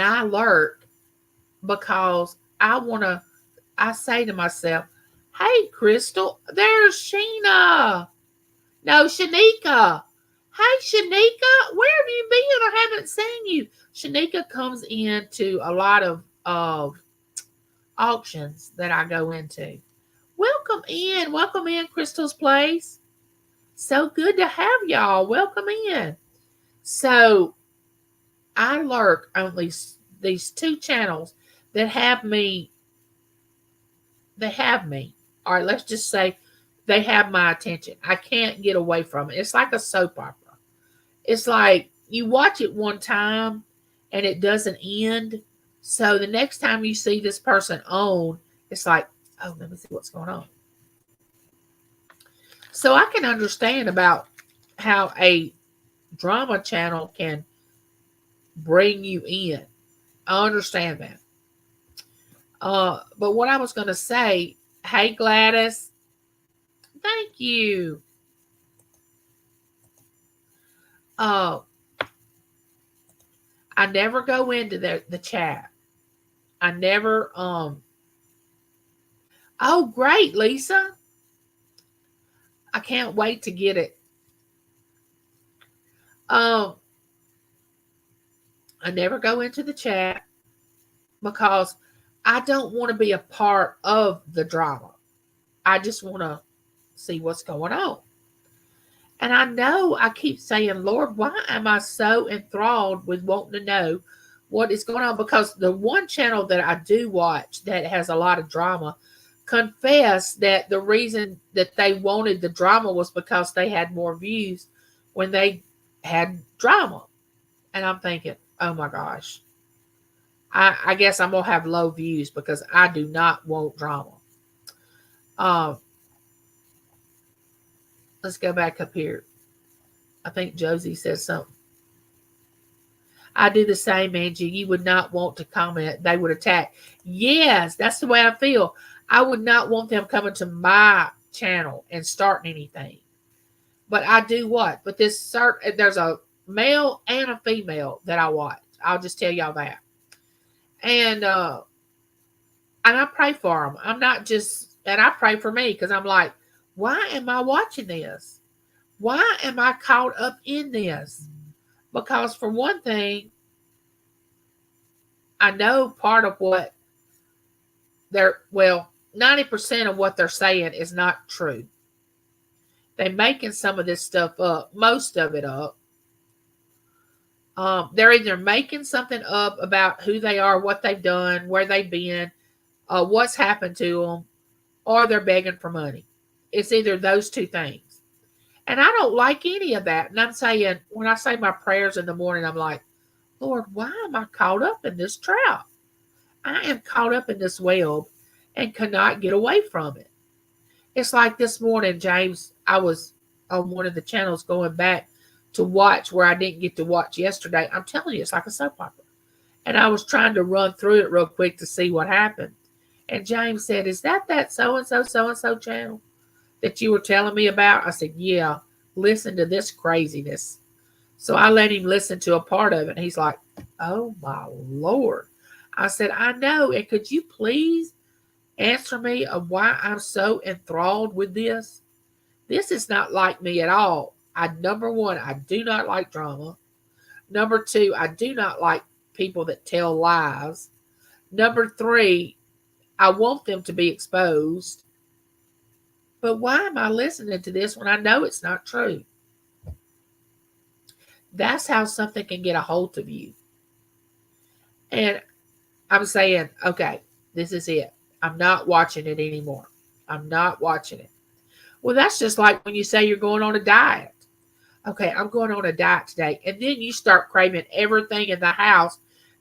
I lurk because I say to myself, hey, Crystal, there's Sheena. No, Shanika. Hey, Shanika, where have you been? I haven't seen you. Shanika comes into a lot of auctions that I go into. Welcome in, Crystal's Place. So good to have y'all. Welcome in. So I lurk on these two channels that have me. They have me. All right, let's just say they have my attention. I can't get away from it. It's like a soap opera. It's like you watch it one time and it doesn't end. So the next time you see this person on, it's like, oh, let me see what's going on. So I can understand about how a drama channel can bring you in. I understand that. But what I was going to say, hey, Gladys, thank you. I never go into the chat. I never, oh, great, Lisa. I can't wait to get it. I never go into the chat because I don't want to be a part of the drama. I just want to see what's going on. And I know I keep saying, Lord, why am I so enthralled with wanting to know what is going on? Because the one channel that I do watch that has a lot of drama confessed that the reason that they wanted the drama was because they had more views when they had drama. And I'm thinking, oh my gosh, I guess I'm going to have low views because I do not want drama. Let's go back up here. I think Josie says something. I do the same, Angie. You would not want to comment. They would attack. Yes, that's the way I feel. I would not want them coming to my channel and starting anything. But I do what? But there's a male and a female that I watch. I'll just tell y'all that. And I pray for them. I'm not just, and I pray for me because I'm like, why am I watching this? Why am I caught up in this? Because for one thing, I know part of what 90% of what they're saying is not true. They're making some of this stuff up, most of it up. They're either making something up about who they are, what they've done, where they've been, what's happened to them, or they're begging for money. It's either those two things. And I don't like any of that. And I'm saying, when I say my prayers in the morning, I'm like, Lord, why am I caught up in this trap? I am caught up in this web and cannot get away from it. It's like this morning, James, I was on one of the channels going back to watch where I didn't get to watch yesterday. I'm telling you, it's like a soap opera. And I was trying to run through it real quick to see what happened. And James said, is that so-and-so channel that you were telling me about? I said, yeah, listen to this craziness. So I let him listen to a part of it. And he's like, oh, my Lord. I said, I know. And could you please answer me of why I'm so enthralled with this? This is not like me at all. Number one, I do not like drama. Number two, I do not like people that tell lies. Number three, I want them to be exposed. But why am I listening to this when I know it's not true? That's how something can get a hold of you. And I'm saying, okay, this is it. I'm not watching it anymore. I'm not watching it. Well, that's just like when you say you're going on a diet. Okay, I'm going on a diet today. And then you start craving everything in the house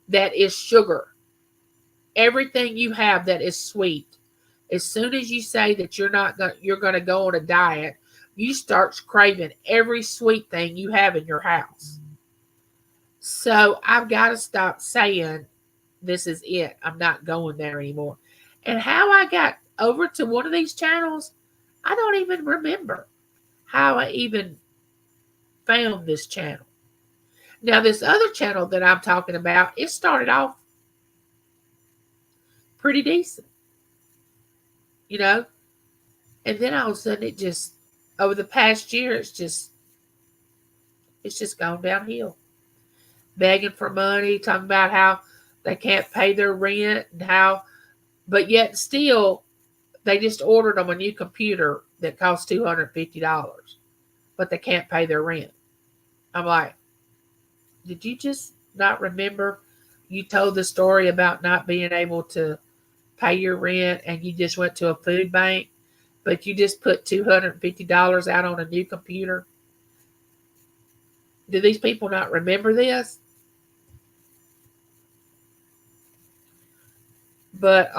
that is sugar. Everything you have that is sweet. As soon as you say that you're going to go on a diet, you start craving every sweet thing you have in your house. So I've got to stop saying this is it. I'm not going there anymore. And how I got over to one of these channels, I don't even remember how I even found this channel. Now, this other channel that I'm talking about, it started off pretty decent, you know, and then all of a sudden it just, over the past year, it's just gone downhill. Begging for money, talking about how they can't pay their rent and but yet still, they just ordered them a new computer that costs $250, but they can't pay their rent. I'm like, did you just not remember you told the story about not being able to pay your rent and you just went to a food bank, but you just put $250 out on a new computer? Do these people not remember this? But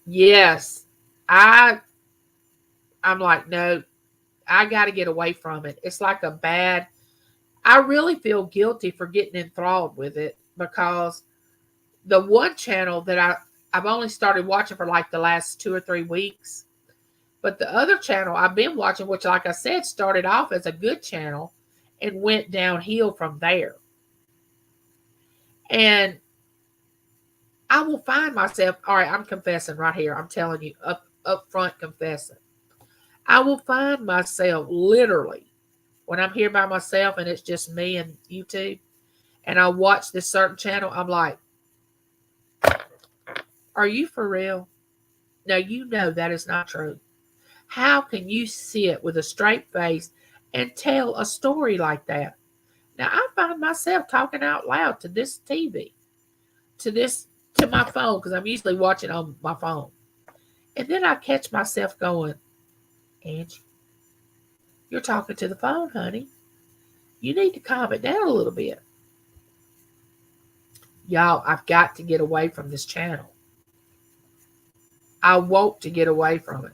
yes, I'm like, no, I got to get away from it. It's like I really feel guilty for getting enthralled with it, because the one channel that I've only started watching for like the last 2 or 3 weeks, but the other channel I've been watching, which, like I said, started off as a good channel and went downhill from there. And I will find myself, all right, I'm confessing right here. I'm telling you up front, confessing. I will find myself literally when I'm here by myself and it's just me and YouTube, and I watch this certain channel, I'm like, are you for real? Now, you know that is not true. How can you sit with a straight face and tell a story like that? Now, I find myself talking out loud to this TV, to my phone, because I'm usually watching on my phone. And then I catch myself going, Angie, you're talking to the phone, honey. You need to calm it down a little bit. Y'all, I've got to get away from this channel. I want to get away from it.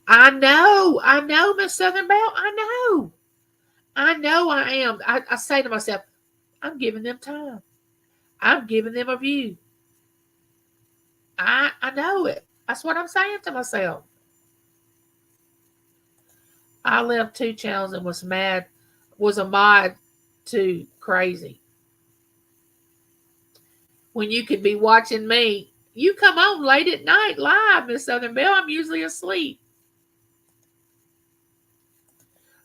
I know, Miss Southern Belle. I know I am. I say to myself, I'm giving them time. I'm giving them a view. I know it. That's what I'm saying to myself. I left 2 channels and was mad, was a mod to crazy. When you could be watching me, you come on late at night live, Miss Southern Belle. I'm usually asleep.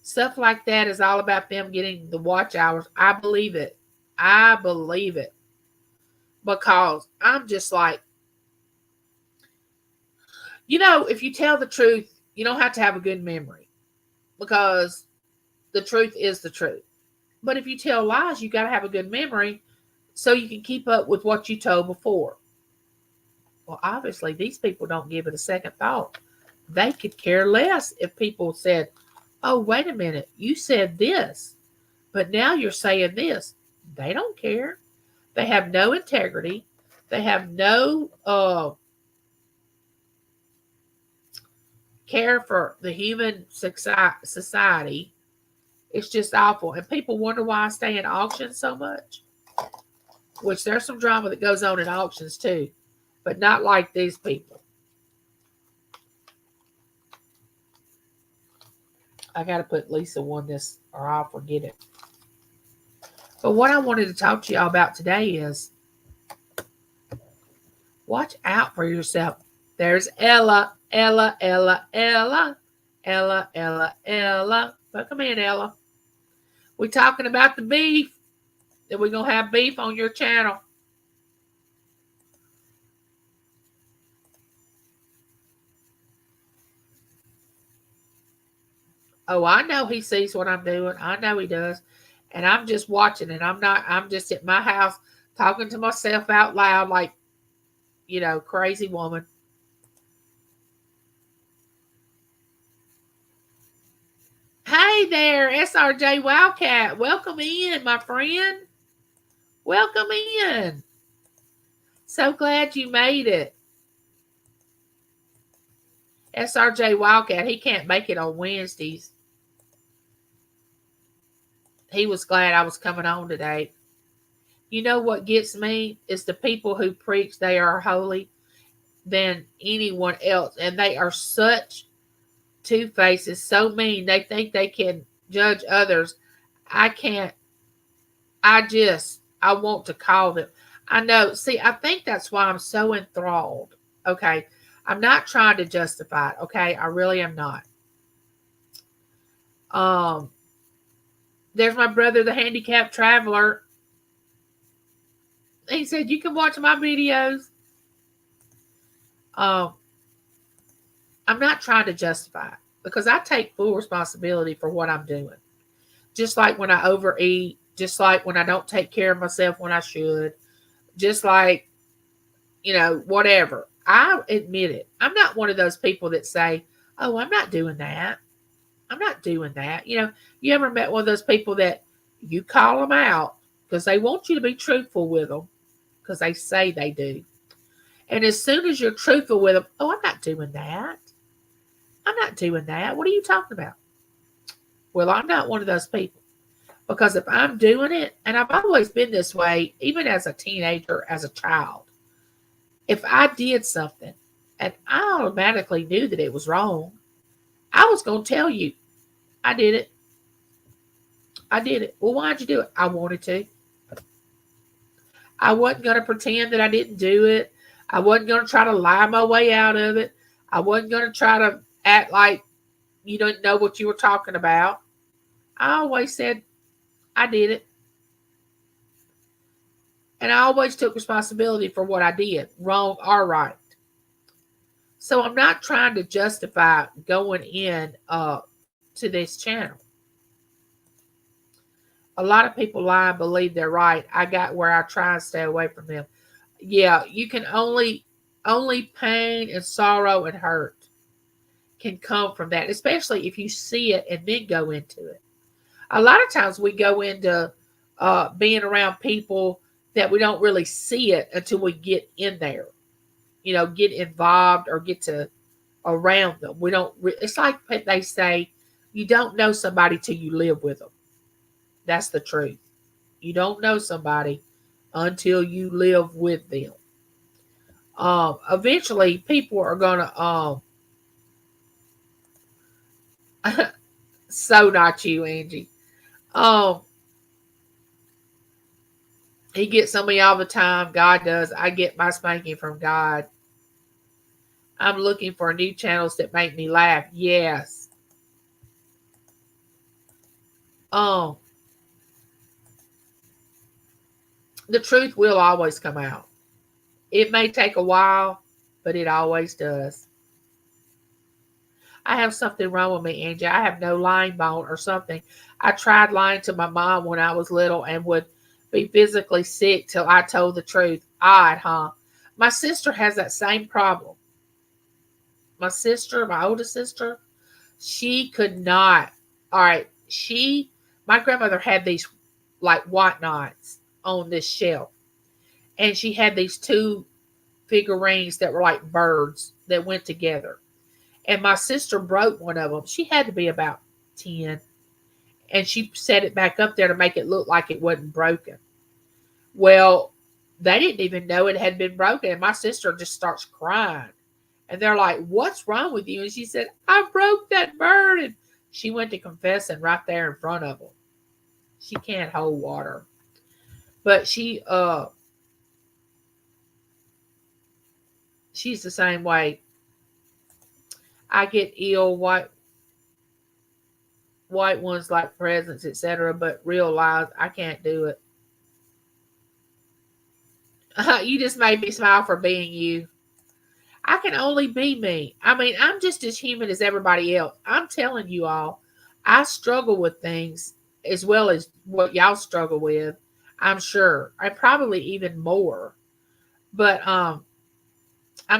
Stuff like that is all about them getting the watch hours. I believe it. I believe it. Because I'm just like, if you tell the truth, you don't have to have a good memory. Because the truth is the truth. But if you tell lies, you got to have a good memory so you can keep up with what you told before. Well, obviously, these people don't give it a second thought. They could care less if people said, oh, wait a minute, you said this, but now you're saying this. They don't care. They have no integrity. They have no care for the human society. It's just awful. And people wonder why I stay in auctions so much, which there's some drama that goes on in auctions too, but not like these people. I got to put Lisa won this or I'll forget it. But what I wanted to talk to y'all about today is watch out for yourself. There's Ella. Ella. Welcome in, Ella. We're talking about the beef. That we're going to have beef on your channel. Oh, I know he sees what I'm doing. I know he does. And I'm just watching it. I'm just at my house talking to myself out loud like, crazy woman. Hey there, SRJ Wildcat. Welcome in, my friend. Welcome in. So glad you made it. SRJ Wildcat, he can't make it on Wednesdays. He was glad I was coming on today. You know what gets me is the people who preach they are holy than anyone else. And they are such two-faces, so mean. They think they can judge others. I can't. I want to call them. I know. See, I think that's why I'm so enthralled. Okay. I'm not trying to justify it. Okay. I really am not. There's my brother, the handicapped traveler. He said, you can watch my videos. I'm not trying to justify it because I take full responsibility for what I'm doing. Just like when I overeat, just like when I don't take care of myself when I should, just like, whatever. I admit it. I'm not one of those people that say, oh, I'm not doing that. I'm not doing that. You ever met one of those people that you call them out because they want you to be truthful with them because they say they do. And as soon as you're truthful with them, oh, I'm not doing that. I'm not doing that. What are you talking about? Well, I'm not one of those people. Because if I'm doing it, and I've always been this way, even as a teenager, as a child, if I did something and I automatically knew that it was wrong, I was going to tell you, I did it. I did it. Well, why'd you do it? I wanted to. I wasn't going to pretend that I didn't do it. I wasn't going to try to lie my way out of it. I wasn't going to try to act like you didn't know what you were talking about. I always said, I did it. And I always took responsibility for what I did, wrong or right. So I'm not trying to justify going in to this channel. A lot of people lie and believe they're right. I got where I try and stay away from them. Yeah, you can only pain and sorrow and hurt. can come from that, especially if you see it and then go into it. A lot of times we go into being around people that we don't really see it until we get in there, get involved or get to around them. We don't. It's like they say, you don't know somebody till you live with them. That's the truth. You don't know somebody until you live with them. Eventually, people are gonna so not you, Angie. Um, he gets some of me all the time. God does. I get my spanking from God. I'm looking for new channels that make me laugh. Yes. Um, the truth will always come out. It may take a while, but it always does. I have something wrong with me, Angie. I have no lying bone or something. I tried lying to my mom when I was little and would be physically sick till I told the truth. Odd, huh? My sister has that same problem. My sister, my oldest sister, she could not. All right, my grandmother had these like whatnots on this shelf, and she had these two figurines that were like birds that went together. And my sister broke one of them. She had to be about 10. And she set it back up there to make it look like it wasn't broken. Well, they didn't even know it had been broken. And my sister just starts crying. And they're like, "What's wrong with you?" And she said, "I broke that bird." And she went to confessing right there in front of them. She can't hold water. But she's the same way. I get ill, white ones like presents, etc., but real lies, I can't do it. You just made me smile for being you. I can only be me. I mean, I'm just as human as everybody else. I'm telling you all, I struggle with things as well as what y'all struggle with. I'm sure, and probably even more. But I'm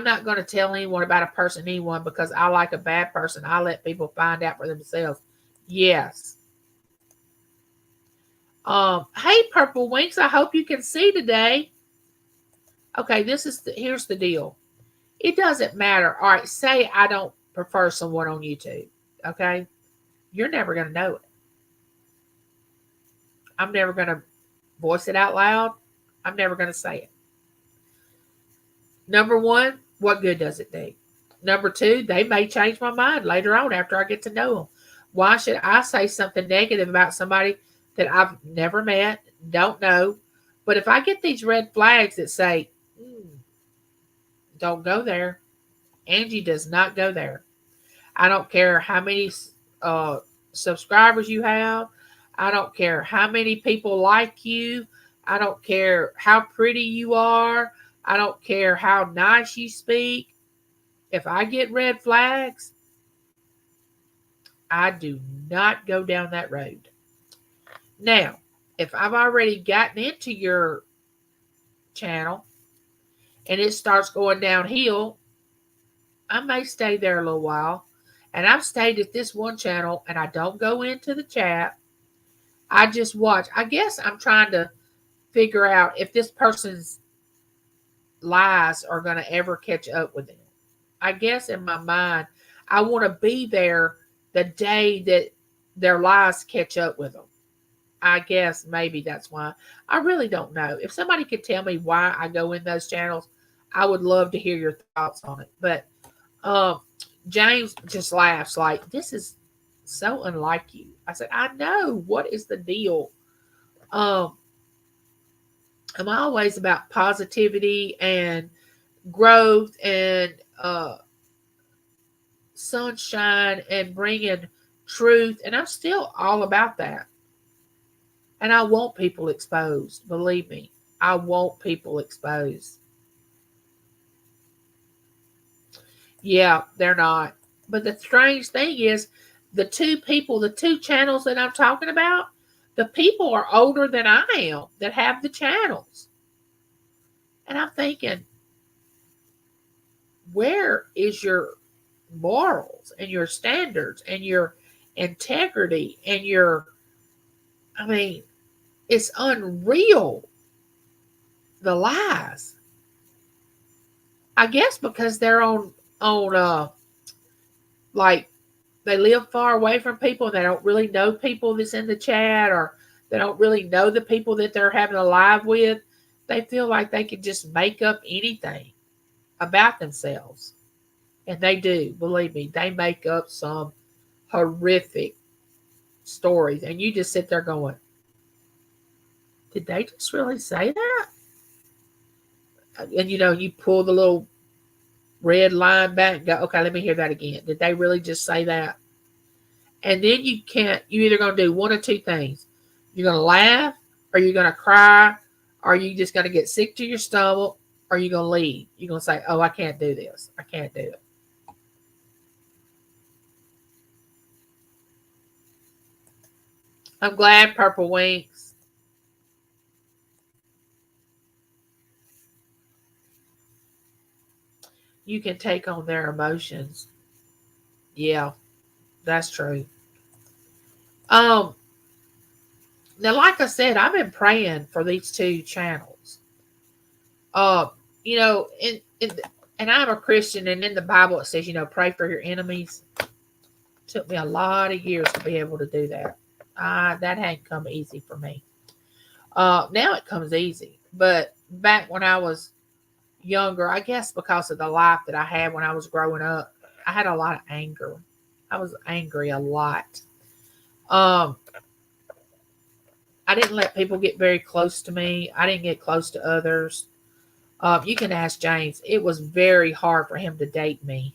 not going to tell anyone about a person, anyone, because I like a bad person. I let people find out for themselves. Yes. Hey, Purple Winks. I hope you can see today. Okay, here's the deal. It doesn't matter. All right, say I don't prefer someone on YouTube. Okay, you're never going to know it. I'm never going to voice it out loud. I'm never going to say it. Number one, what good does it do? Number two, they may change my mind later on after I get to know them. Why should I say something negative about somebody that I've never met, don't know? But if I get these red flags that say, don't go there, Angie does not go there. I don't care how many subscribers you have. I don't care how many people like you. I don't care how pretty you are. I don't care how nice you speak. If I get red flags, I do not go down that road. Now, if I've already gotten into your channel and it starts going downhill, I may stay there a little while. And I've stayed at this one channel and I don't go into the chat. I just watch. I guess I'm trying to figure out if this person's lies are going to ever catch up with them. I guess in my mind, I want to be there the day that their lies catch up with them. I guess maybe that's why. I really don't know. If somebody could tell me why I go in those channels, I would love to hear your thoughts on it. But James just laughs like, this is so unlike you. I said, I know. What is the deal? I'm always about positivity and growth and sunshine and bringing truth. And I'm still all about that. And I want people exposed. Believe me, I want people exposed. Yeah, they're not. But the strange thing is, the two channels that I'm talking about, the people are older than I am that have the channels. And I'm thinking, where is your morals and your standards and your integrity and your, I mean, it's unreal, the lies. I guess because they're on like they live far away from people. They don't really know people that's in the chat, or they don't really know the people that they're having a live with. They feel like they can just make up anything about themselves. And they do, believe me, they make up some horrific stories. And you just sit there going, did they just really say that? And you pull the little red line back and go, okay, let me hear that again. Did they really just say that? And then you either going to do one or two things. You're going to laugh, or you're going to cry, or you just going to get sick to your stomach, or you're going to leave. You're going to say, oh, I can't do this. I can't do it. I'm glad Purple winks. You can take on their emotions. Yeah, that's true. Now, like I said, I've been praying for these two channels. Uh, in and I'm a Christian, and in the Bible it says, pray for your enemies. It took me a lot of years to be able to do that. That hadn't come easy for me. Now it comes easy, but back when I was younger, I guess because of the life that I had when I was growing up, I had a lot of anger. I was angry a lot. I didn't let people get very close to me. I didn't get close to others. You can ask James. It was very hard for him to date me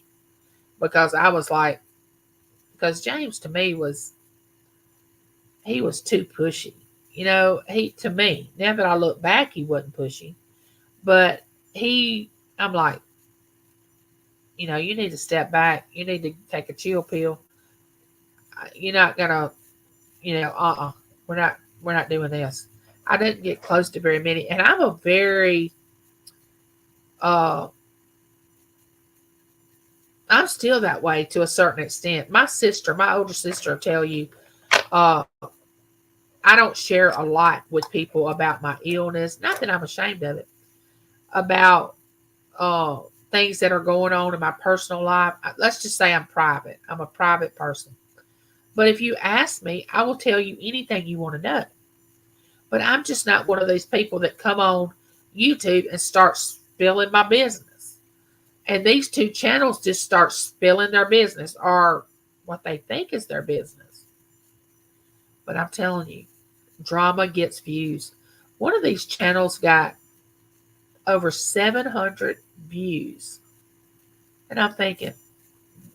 because I was like, because James to me he was too pushy. To me, now that I look back, he wasn't pushy, but I'm like, you need to step back. You need to take a chill pill. You're not gonna, we're not doing this. I didn't get close to very many, and I'm a very, I'm still that way to a certain extent. My older sister, will tell you, uh, I don't share a lot with people about my illness. Not that I'm ashamed of it. About uh, things that are going on in my personal life. Let's just say I'm private. I'm a private person. But if you ask me, I will tell you anything you want to know. But I'm just not one of these people that come on YouTube and start spilling my business. And these two channels just start spilling their business, or what they think is their business. But I'm telling you, drama gets views. One of these channels got over 700 views. And I'm thinking,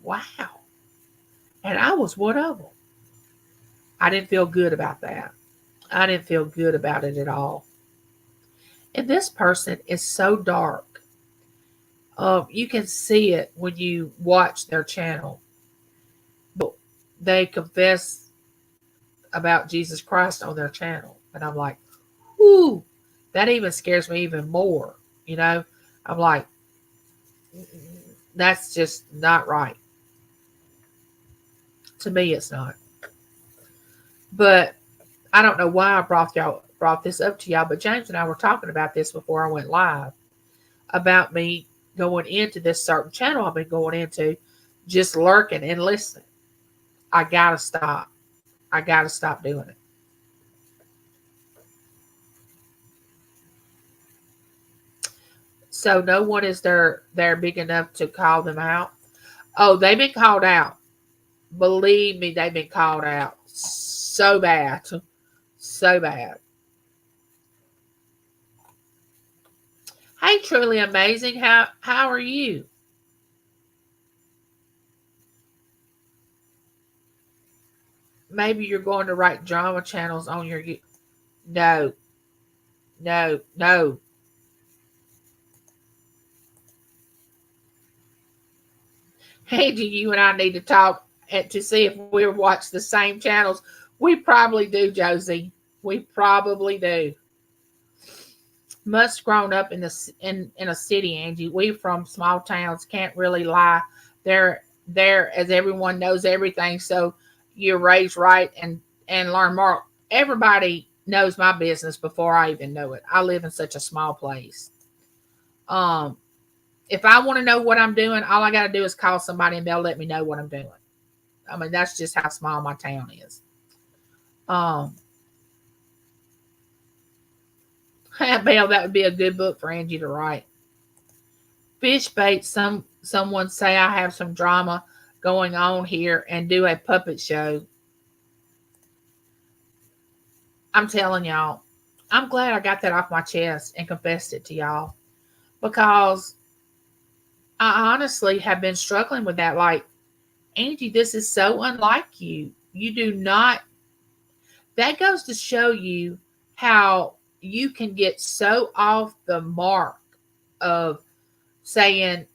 wow. And I was one of them. I didn't feel good about that. I didn't feel good about it at all. And this person is so dark. You can see it when you watch their channel. But they confess about Jesus Christ on their channel. And I'm like, ooh, that even scares me even more. I'm like, that's just not right. To me, it's not. But I don't know why I brought this up to y'all, but James and I were talking about this before I went live, about me going into this certain channel I've been going into, just lurking and listening. I gotta stop. I gotta stop doing it. So no one is there big enough to call them out. Oh, they've been called out. Believe me, they've been called out so bad. So bad. Hey, truly amazing. How are you? Maybe you're going to write drama channels on your. No, no. Angie, you and I need to talk to see if we watch the same channels. We probably do, Josie. We probably do. Must grown up in a city, Angie. We from small towns, can't really lie. there as everyone knows everything. So you're raised right and learn more. Everybody knows my business before I even know it. I live in such a small place. Um, if I want to know what I'm doing, all I got to do is call somebody and they'll let me know what I'm doing. I mean, that's just how small my town is. Um, Belle, that would be a good book for Angie to write. Fish bait. Someone say I have some drama going on here and do a puppet show. I'm telling y'all, I'm glad I got that off my chest and confessed it to y'all because I honestly have been struggling with that. Like, Angie, this is so unlike you. You do not, that goes to show you how you can get so off the mark of saying,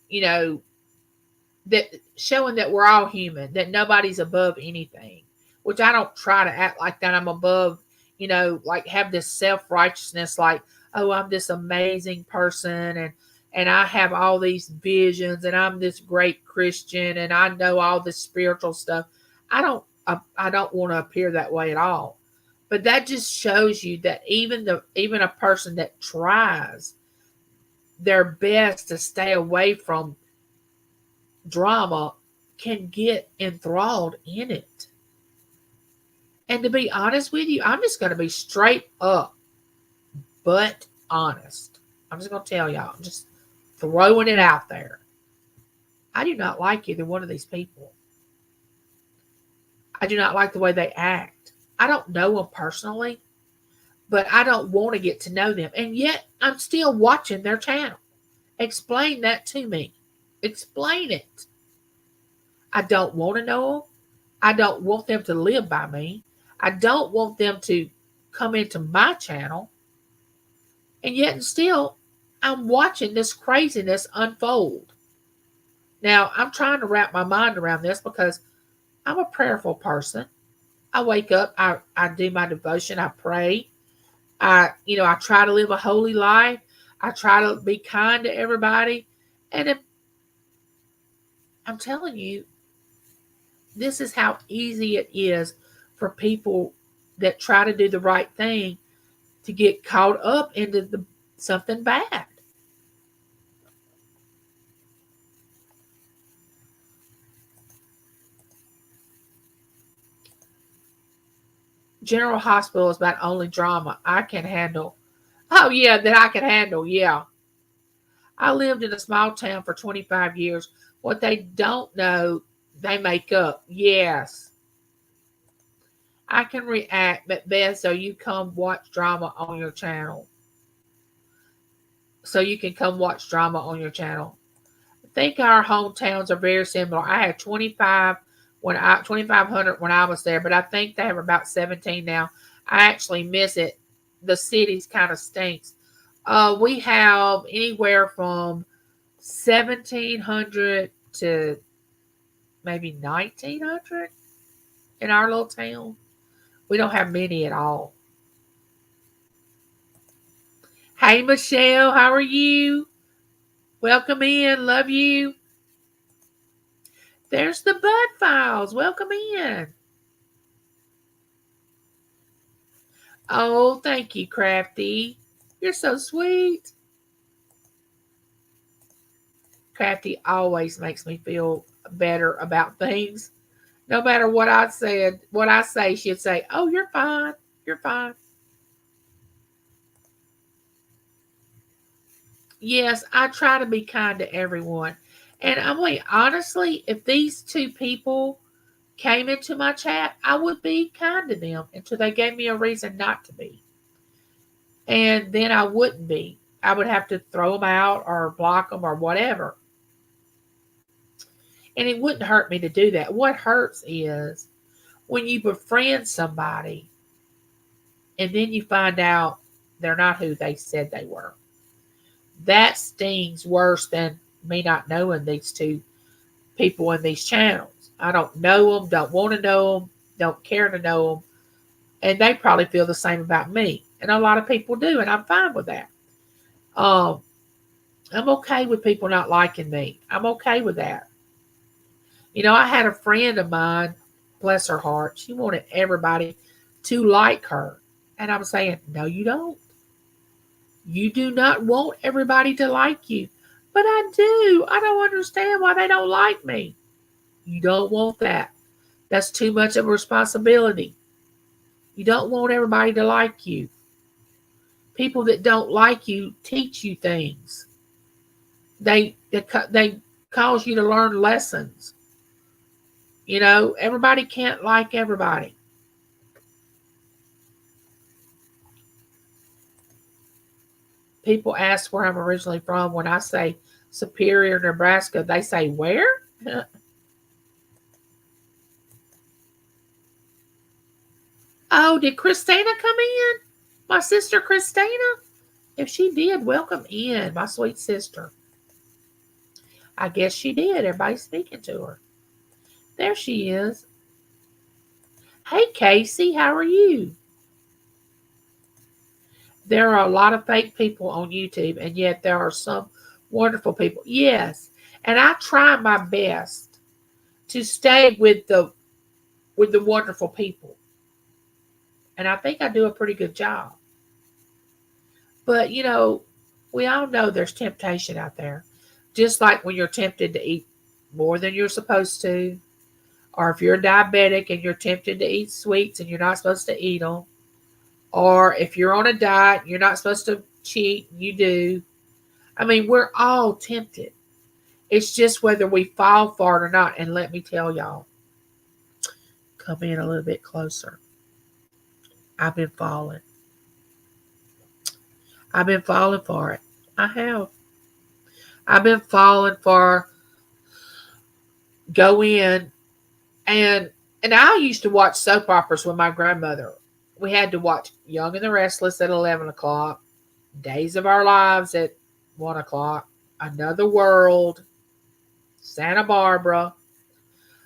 that showing that we're all human, that nobody's above anything, which I don't try to act like that I'm above, like have this self-righteousness, like, oh, I'm this amazing person and I have all these visions and I'm this great Christian and I know all this spiritual stuff. I don't want to appear that way at all. But that just shows you that even a person that tries their best to stay away from drama can get enthralled in it. And to be honest with you, I'm just going to be straight up but honest. I'm just going to tell y'all, I'm just throwing it out there. I do not like either one of these people. I do not like the way they act. I don't know them personally, but I don't want to get to know them. And yet I'm still watching their channel. Explain that to me. Explain it. I don't want to know them. I don't want them to live by me. I don't want them to come into my channel. And yet and still, I'm watching this craziness unfold. Now, I'm trying to wrap my mind around this because I'm a prayerful person. I wake up, I do my devotion, I pray. I try to live a holy life. I try to be kind to everybody. And I'm telling you, this is how easy it is for people that try to do the right thing to get caught up into something bad. General Hospital is about only drama I can handle. Oh, yeah, that I can handle. Yeah. I lived in a small town for 25 years. What they don't know, they make up. Yes. I can react, but Beth, so you come watch drama on your channel. So you can come watch drama on your channel. I think our hometowns are very similar. I had 2,500 when I was there, but I think they have about 17 now. I actually miss it. The city's kind of stinks. We have anywhere from 1,700 to maybe 1,900 in our little town. We don't have many at all. Hey, Michelle, how are you? Welcome in. Love you. There's the Bud Files. Welcome in. Oh, thank you, Crafty. You're so sweet. Crafty always makes me feel better about things. No matter what I said, what I say, she'd say, oh, you're fine. You're fine. Yes, I try to be kind to everyone. And I'm like, honestly, if these two people came into my chat, I would be kind to them until they gave me a reason not to be. And then I wouldn't be. I would have to throw them out or block them or whatever. And it wouldn't hurt me to do that. What hurts is when you befriend somebody and then you find out they're not who they said they were. That stings worse than me not knowing these two people in these channels. I don't know them, don't want to know them, don't care to know them. And they probably feel the same about me. And a lot of people do, and I'm fine with that. I'm okay with people not liking me. I'm okay with that. You know, I had a friend of mine, bless her heart, she wanted everybody to like her. And I'm saying, no, you don't. You do not want everybody to like you. But I do. I don't understand why they don't like me. You don't want that. That's too much of a responsibility. You don't want everybody to like you. People that don't like you teach you things. They cause you to learn lessons. You know, everybody can't like everybody. People ask where I'm originally from. When I say Superior, Nebraska, they say where? Oh, did Christina come in? My sister Christina? If she did, welcome in, my sweet sister. I guess she did. Everybody's speaking to her. There she is. Hey, Casey, how are you? There are a lot of fake people on YouTube, and yet there are some wonderful people. Yes, and I try my best to stay with the wonderful people, and I think I do a pretty good job. But you know, we all know there's temptation out there, just like when you're tempted to eat more than you're supposed to, or if you're diabetic and you're tempted to eat sweets and you're not supposed to eat them, or if you're on a diet, you're not supposed to cheat, you do. I mean, we're all tempted. It's just whether we fall for it or not. And let me tell y'all, come in a little bit closer. I've been falling. I've been falling for it. I have. I've been falling for go in and I used to watch soap operas with my grandmother. We had to watch Young and the Restless at 11 o'clock, Days of Our Lives at 1 o'clock, Another World, Santa Barbara.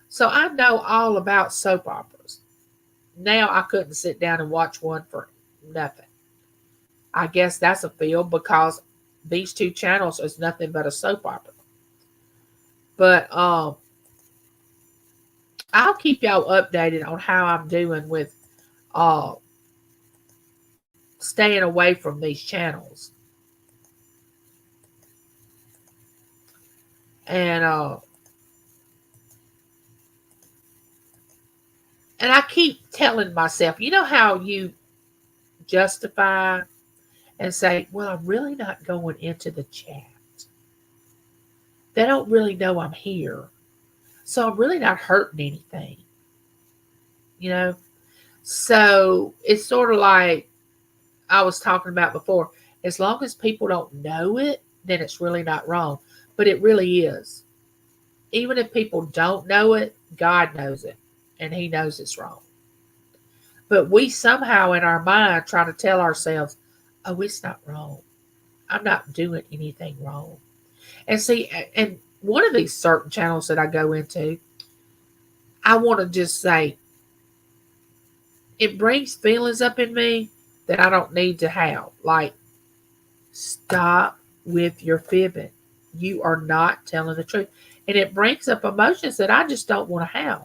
So I know all about soap operas. Now I couldn't sit down and watch one for nothing. I guess that's a field because these two channels is nothing but a soap opera. But I'll keep y'all updated on how I'm doing with uh staying away from these channels. And and I keep telling myself, you know how you justify and say, well, I'm really not going into the chat. They don't really know I'm here. So I'm really not hurting anything, you know? So it's sort of like I was talking about before. As long as people don't know it, then it's really not wrong. But it really is. Even if people don't know it, God knows it. And He knows it's wrong. But we somehow in our mind try to tell ourselves, oh, it's not wrong. I'm not doing anything wrong. And see, and one of these certain channels that I go into, I want to just say, it brings feelings up in me that I don't need to have. Like, stop with your fibbing. You are not telling the truth. And it brings up emotions that I just don't want to have.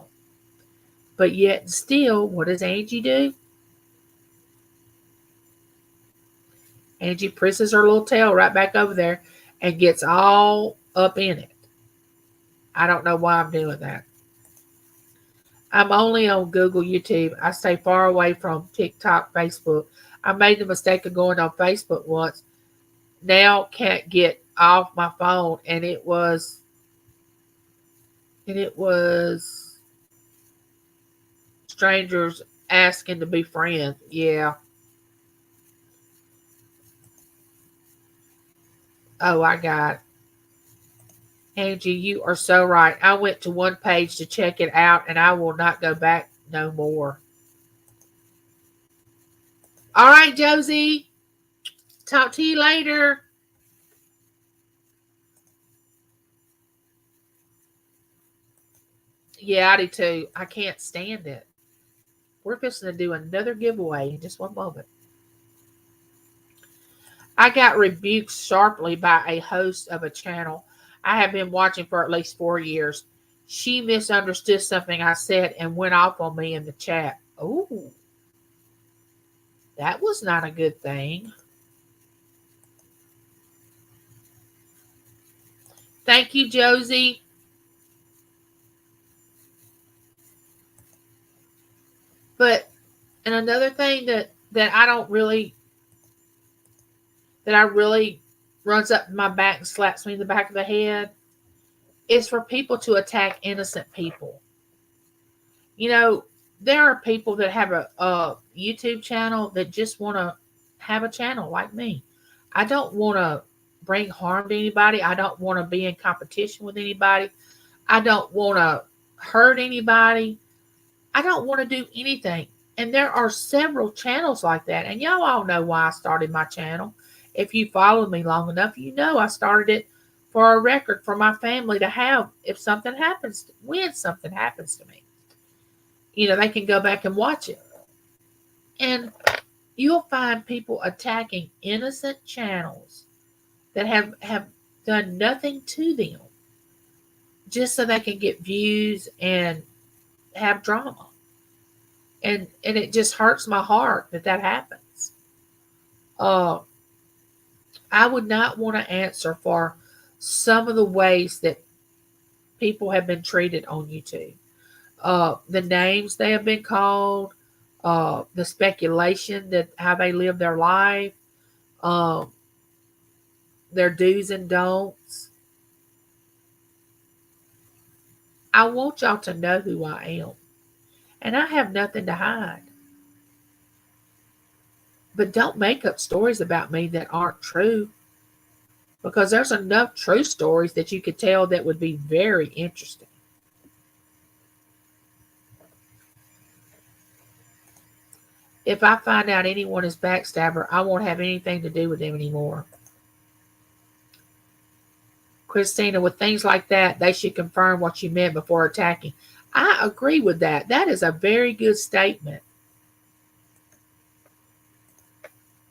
But yet, still, what does Angie do? Angie presses her little tail right back over there and gets all up in it. I don't know why I'm doing that. I'm only on Google, YouTube. I stay far away from TikTok, Facebook. I made the mistake of going on Facebook once. Now can't get off my phone, and it was strangers asking to be friends. Yeah. Oh, I got it. Angie, you are so right. I went to one page to check it out, and I will not go back no more. All right, Josie. Talk to you later. Yeah, I do too. I can't stand it. We're fixing to do another giveaway in just one moment. I got rebuked sharply by a host of a channel I have been watching for at least 4 years. she misunderstood something I said and went off on me in the chat. Oh, that was not a good thing. Thank you, Josie. But, and another thing that I don't really, that I really runs up my back and slaps me in the back of the head is for people to attack innocent people. You know, there are people that have a YouTube channel that just want to have a channel like me. I don't want to bring harm to anybody. I don't want to be in competition with anybody. I don't want to hurt anybody. I don't want to do anything. And there are several channels like that. And y'all all know why I started my channel. If you followed me long enough, you know I started it for a record for my family to have if something happens, when something happens to me. You know, they can go back and watch it. And you'll find people attacking innocent channels that have done nothing to them just so they can get views and have drama. And it just hurts my heart that happens. I would not want to answer for some of the ways that people have been treated on YouTube. The names they have been called, the speculation that how they live their life, their do's and don'ts. I want y'all to know who I am. And I have nothing to hide. But don't make up stories about me that aren't true. Because there's enough true stories that you could tell that would be very interesting. If I find out anyone is backstabber, I won't have anything to do with them anymore. Christina, with things like that, they should confirm what you meant before attacking. I agree with that. That is a very good statement.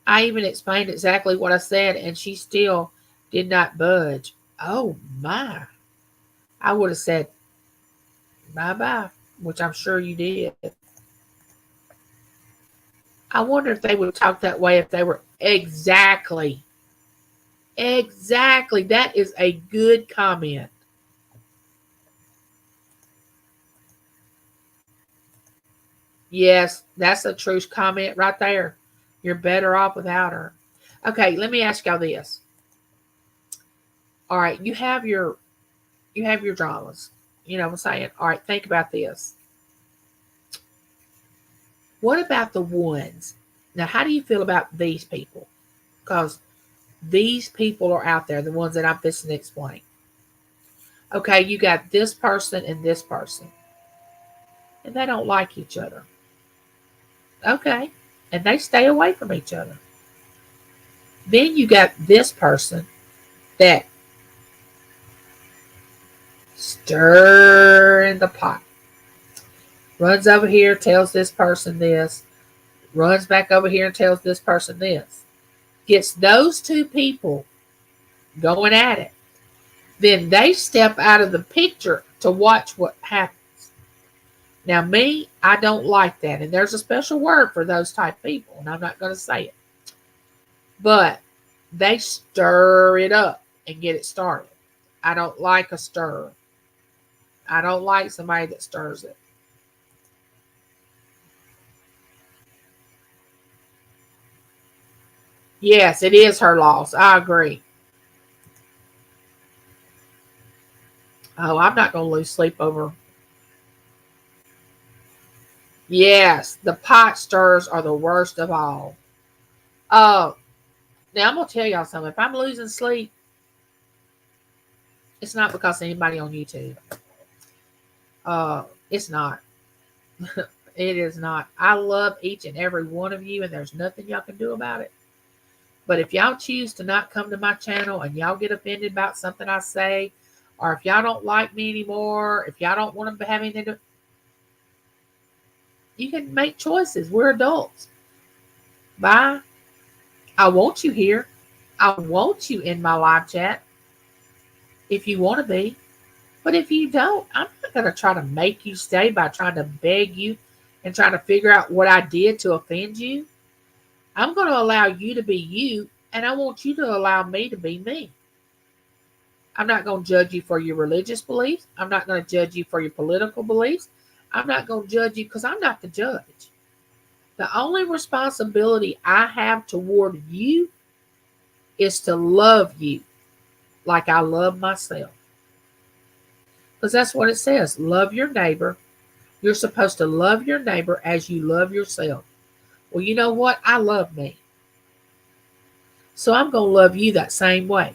I even explained exactly what I said, and she still did not budge. Oh, my. I would have said, bye-bye, which I'm sure you did. I wonder if they would talk that way if they were exactly. Exactly. That is a good comment. Yes, that's a true comment right there. You're better off without her. Okay, let me ask y'all this. All right, you have your dramas. You know what I'm saying? All right, think about this. What about the ones? Now, how do you feel about these people? Because these people are out there, the ones that I'm fixing to explain. Okay, you got this person and this person. And they don't like each other. Okay. And they stay away from each other. Then you got this person that stirring the pot. Runs over here, tells this person this. Runs back over here and tells this person this. Gets those two people going at it. Then they step out of the picture to watch what happens. Now, me, I don't like that. And there's a special word for those type of people. And I'm not going to say it. But they stir it up and get it started. I don't like a stir. I don't like somebody that stirs it. Yes, it is her loss. I agree. Oh, I'm not going to lose sleep over. Yes, the pot stirs are the worst of all. Now I'm going to tell y'all something. If I'm losing sleep, it's not because of anybody on YouTube. It's not. It is not. I love each and every one of you, and there's nothing y'all can do about it. But if y'all choose to not come to my channel and y'all get offended about something I say, or if y'all don't like me anymore, if y'all don't want to have anything to, you can make choices. We're adults. Bye. I want you here. I want you in my live chat if you want to be. But if you don't, I'm not going to try to make you stay by trying to beg you and trying to figure out what I did to offend you. I'm going to allow you to be you, and I want you to allow me to be me. I'm not going to judge you for your religious beliefs. I'm not going to judge you for your political beliefs. I'm not going to judge you because I'm not the judge. The only responsibility I have toward you is to love you like I love myself. Because that's what it says. Love your neighbor. You're supposed to love your neighbor as you love yourself. Well, you know what? I love me. So I'm going to love you that same way.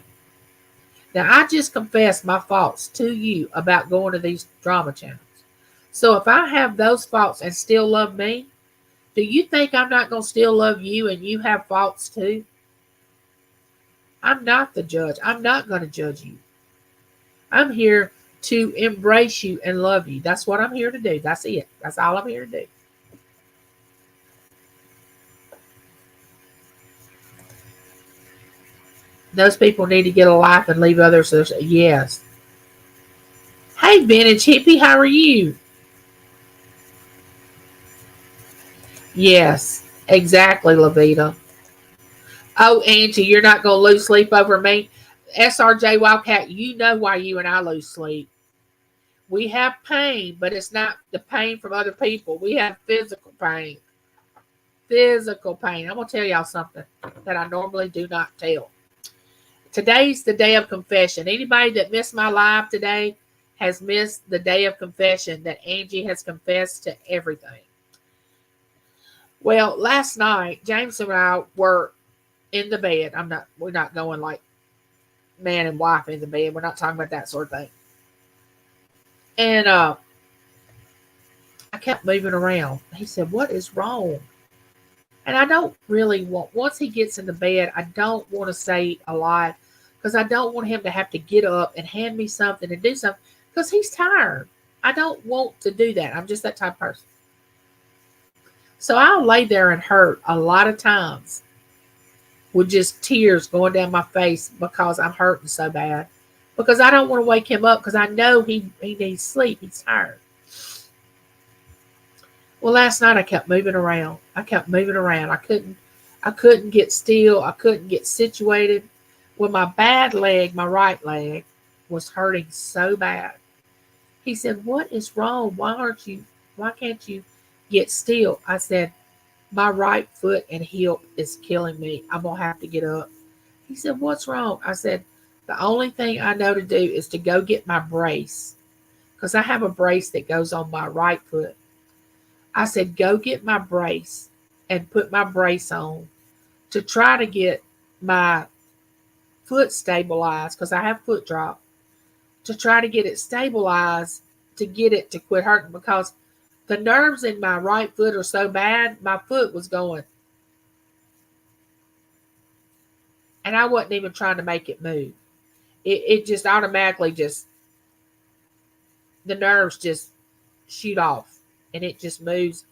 Now, I just confessed my faults to you about going to these drama channels. So if I have those faults and still love me, do you think I'm not going to still love you and you have faults too? I'm not the judge. I'm not going to judge you. I'm here to embrace you and love you. That's what I'm here to do. That's it. That's all I'm here to do. Those people need to get a life and leave others. Yes. Hey, Vintage Hippie, how are you? Yes, exactly, Lavita. Oh, Angie, you're not going to lose sleep over me? SRJ Wildcat, you know why you and I lose sleep. We have pain, but it's not the pain from other people. We have physical pain. Physical pain. I'm going to tell y'all something that I normally do not tell. Today's the day of confession. Anybody that missed my live today has missed the day of confession that Angie has confessed to everything. Well, last night, James and I were in the bed. We're not going like man and wife in the bed. We're not talking about that sort of thing. And I kept moving around. He said, "What is wrong?" And I don't really want, once he gets in the bed, I don't want to say a lot because I don't want him to have to get up and hand me something and do something because he's tired. I don't want to do that. I'm just that type of person. So I'll lay there and hurt a lot of times with just tears going down my face because I'm hurting so bad. Because I don't want to wake him up because I know he needs sleep. He's tired. Well, last night I kept moving around. I couldn't get still. I couldn't get situated. Well, my bad leg, my right leg, was hurting so bad. He said, "What is wrong? Why can't you get still?" I said, "My right foot and hip is killing me. I'm going to have to get up." He said, "What's wrong?" I said, "The only thing I know to do is to go get my brace because I have a brace that goes on my right foot." I said, "Go get my brace and put my brace on to try to get my foot stabilized because I have foot drop, to try to get it stabilized to get it to quit hurting because the nerves in my right foot are so bad, my foot was going. And I wasn't even trying to make it move. It just automatically the nerves just shoot off and it just moves.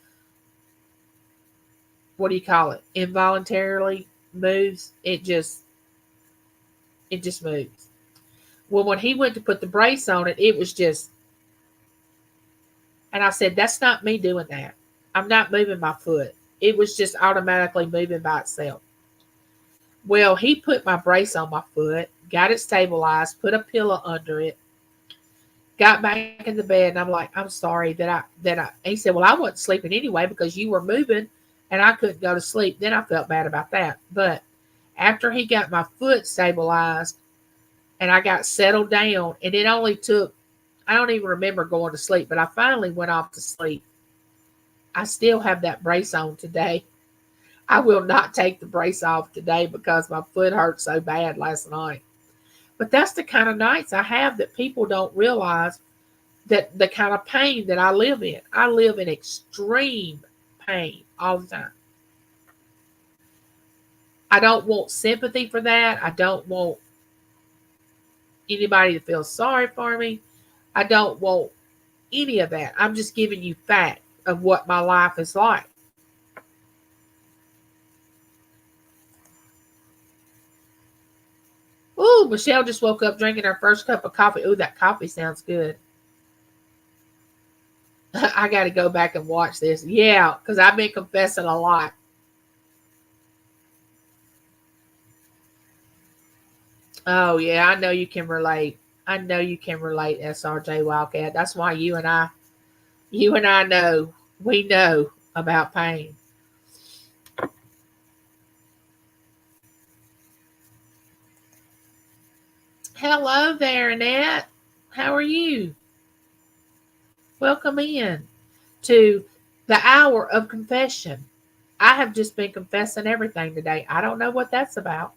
What do you call it? Involuntarily moves. It just moves. Well, when he went to put the brace on it, it was just, and I said, "That's not me doing that. I'm not moving my foot." It was just automatically moving by itself. Well, he put my brace on my foot, got it stabilized, put a pillow under it, got back in the bed, and I'm like, "I'm sorry he said, "Well, I wasn't sleeping anyway because you were moving and I couldn't go to sleep." Then I felt bad about that. But after he got my foot stabilized and I got settled down, and it only took, I don't even remember going to sleep, but I finally went off to sleep. I still have that brace on today. I will not take the brace off today because my foot hurt so bad last night. But that's the kind of nights I have that people don't realize, that the kind of pain that I live in. I live in extreme pain all the time. I don't want sympathy for that. I don't want anybody to feel sorry for me. I don't want any of that. I'm just giving you fact of what my life is like. Ooh, Oh, Michelle just woke up drinking her first cup of coffee. Oh, that coffee sounds good. I got to go back and watch this. Yeah, because I've been confessing a lot. Oh, yeah, I know you can relate. I know you can relate, SRJ Wildcat. That's why you and I know, we know about pain. Hello there, Annette. How are you? Welcome in to the hour of confession. I have just been confessing everything today. I don't know what that's about.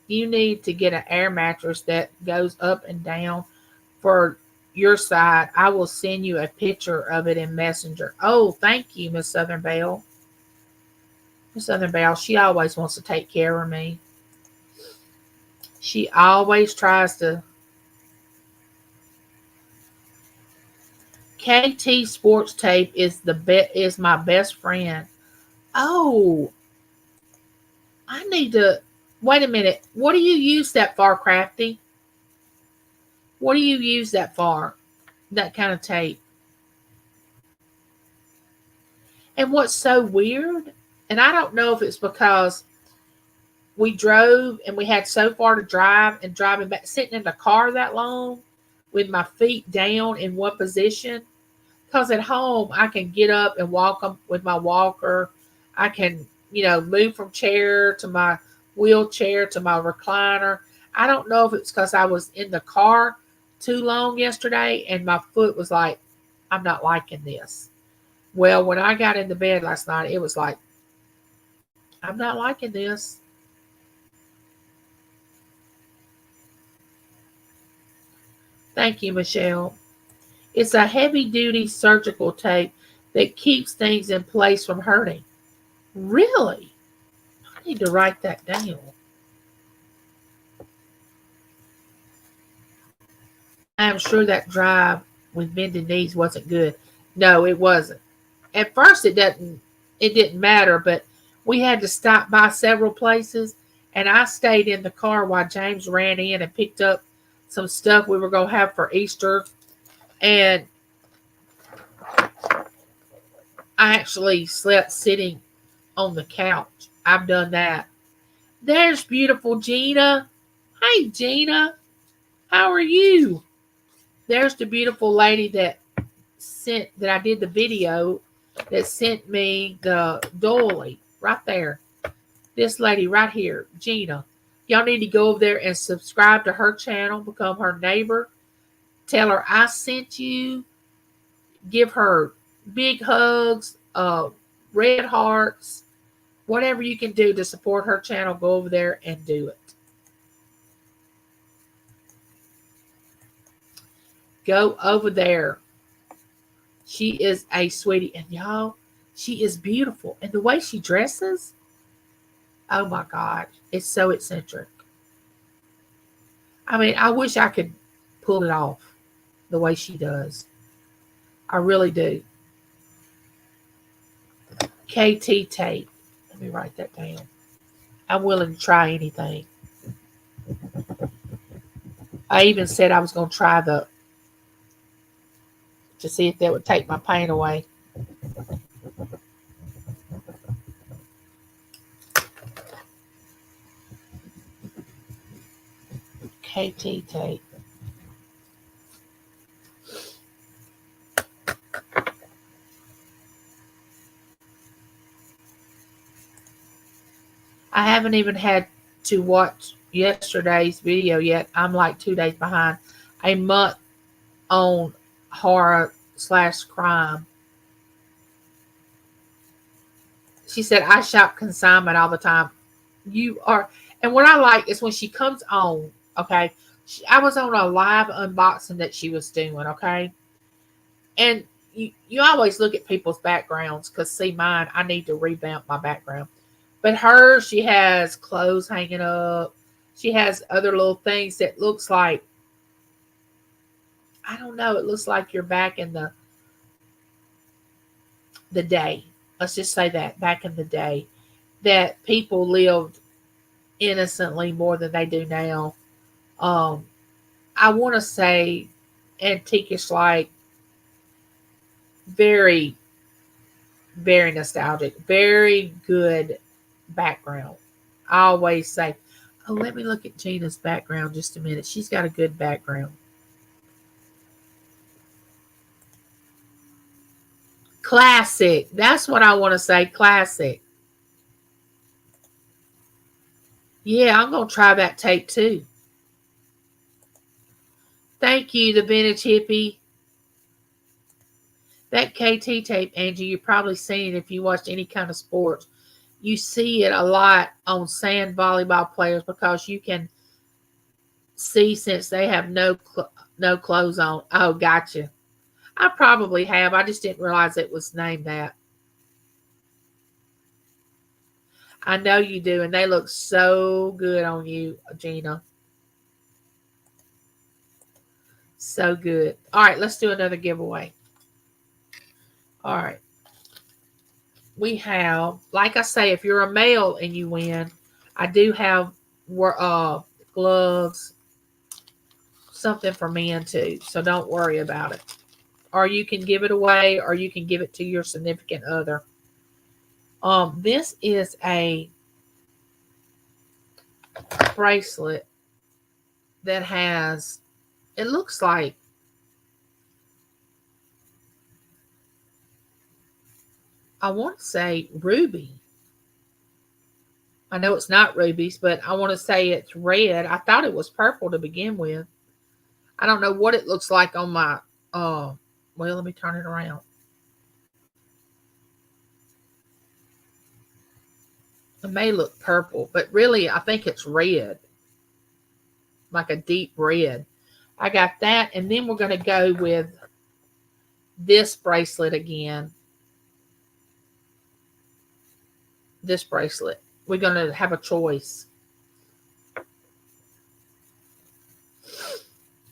You need to get an air mattress that goes up and down for your side. I will send you a picture of it in Messenger. Oh, thank you, Miss Southern Belle. Miss Southern Belle, she always wants to take care of me. She always tries to. KT Sports Tape is my best friend. Oh, I need to wait a minute. What do you use that for, Crafty? What do you use that for? That kind of tape. And what's so weird, and I don't know if it's because we drove and we had so far to drive and driving back, sitting in the car that long with my feet down in one position. Because at home, I can get up and walk them with my walker. I can, move from chair to my wheelchair to my recliner. I don't know if it's because I was in the car too long yesterday and my foot was like, I'm not liking this. Well, when I got into bed last night, it was like, I'm not liking this. Thank you, Michelle. It's a heavy-duty surgical tape that keeps things in place from hurting. Really? I need to write that down. I'm sure that drive with bending knees wasn't good. No, it wasn't. At first it didn't matter, but we had to stop by several places and I stayed in the car while James ran in and picked up some stuff we were going to have for Easter. And I actually slept sitting on the couch. I've done that. There's beautiful Gina. Hey, Gina. How are you? There's the beautiful lady that I did the video that sent me the doily right there. This lady right here, Gina. Y'all need to go over there and subscribe to her channel, become her neighbor. Tell her I sent you. Give her big hugs, red hearts, whatever you can do to support her channel. Go over there and do it. Go over there. She is a sweetie. And y'all, she is beautiful. And the way she dresses, oh my God, it's so eccentric. I mean, I wish I could pull it off the way she does. I really do. KT tape. Let me write that down. I'm willing to try anything. I even said I was going to try to see if that would take my pain away. KT tape. I haven't even had to watch yesterday's video yet. I'm like 2 days behind. A month on horror/crime. She said, I shop consignment all the time. You are. And what I like is when she comes on, okay? I was on a live unboxing that she was doing, okay? And you always look at people's backgrounds because, see, mine, I need to revamp my background. But hers, she has clothes hanging up. She has other little things that looks like, I don't know, it looks like you're back in the day. Let's just say that, back in the day. that people lived innocently more than they do now. Um, I want to say Antiquish like very, very nostalgic, very good background. I always say, oh, let me look at Gina's background just a minute. She's got a good background. Classic. That's what I want to say. Classic. Yeah, I'm going to try that tape too. Thank you, the vintage hippie. That KT tape, Angie, you've probably seen it if you watched any kind of sports. You see it a lot on sand volleyball players because you can see since they have no clothes on. Oh, gotcha. I probably have. I just didn't realize it was named that. I know you do, and they look so good on you, Gina. So good. All right, let's do another giveaway. All right. We have, like I say, if you're a male and you win, I do have gloves, something for men too. So don't worry about it. Or you can give it away, or you can give it to your significant other. This is a bracelet that has, it looks like I want to say ruby. I know it's not rubies, but I want to say it's red. I thought it was purple to begin with. I don't know what it looks like on my, well, let me turn it around. It may look purple, but really I think it's red. Like a deep red. I got that, and then we're going to go with this bracelet again. This bracelet. We're going to have a choice.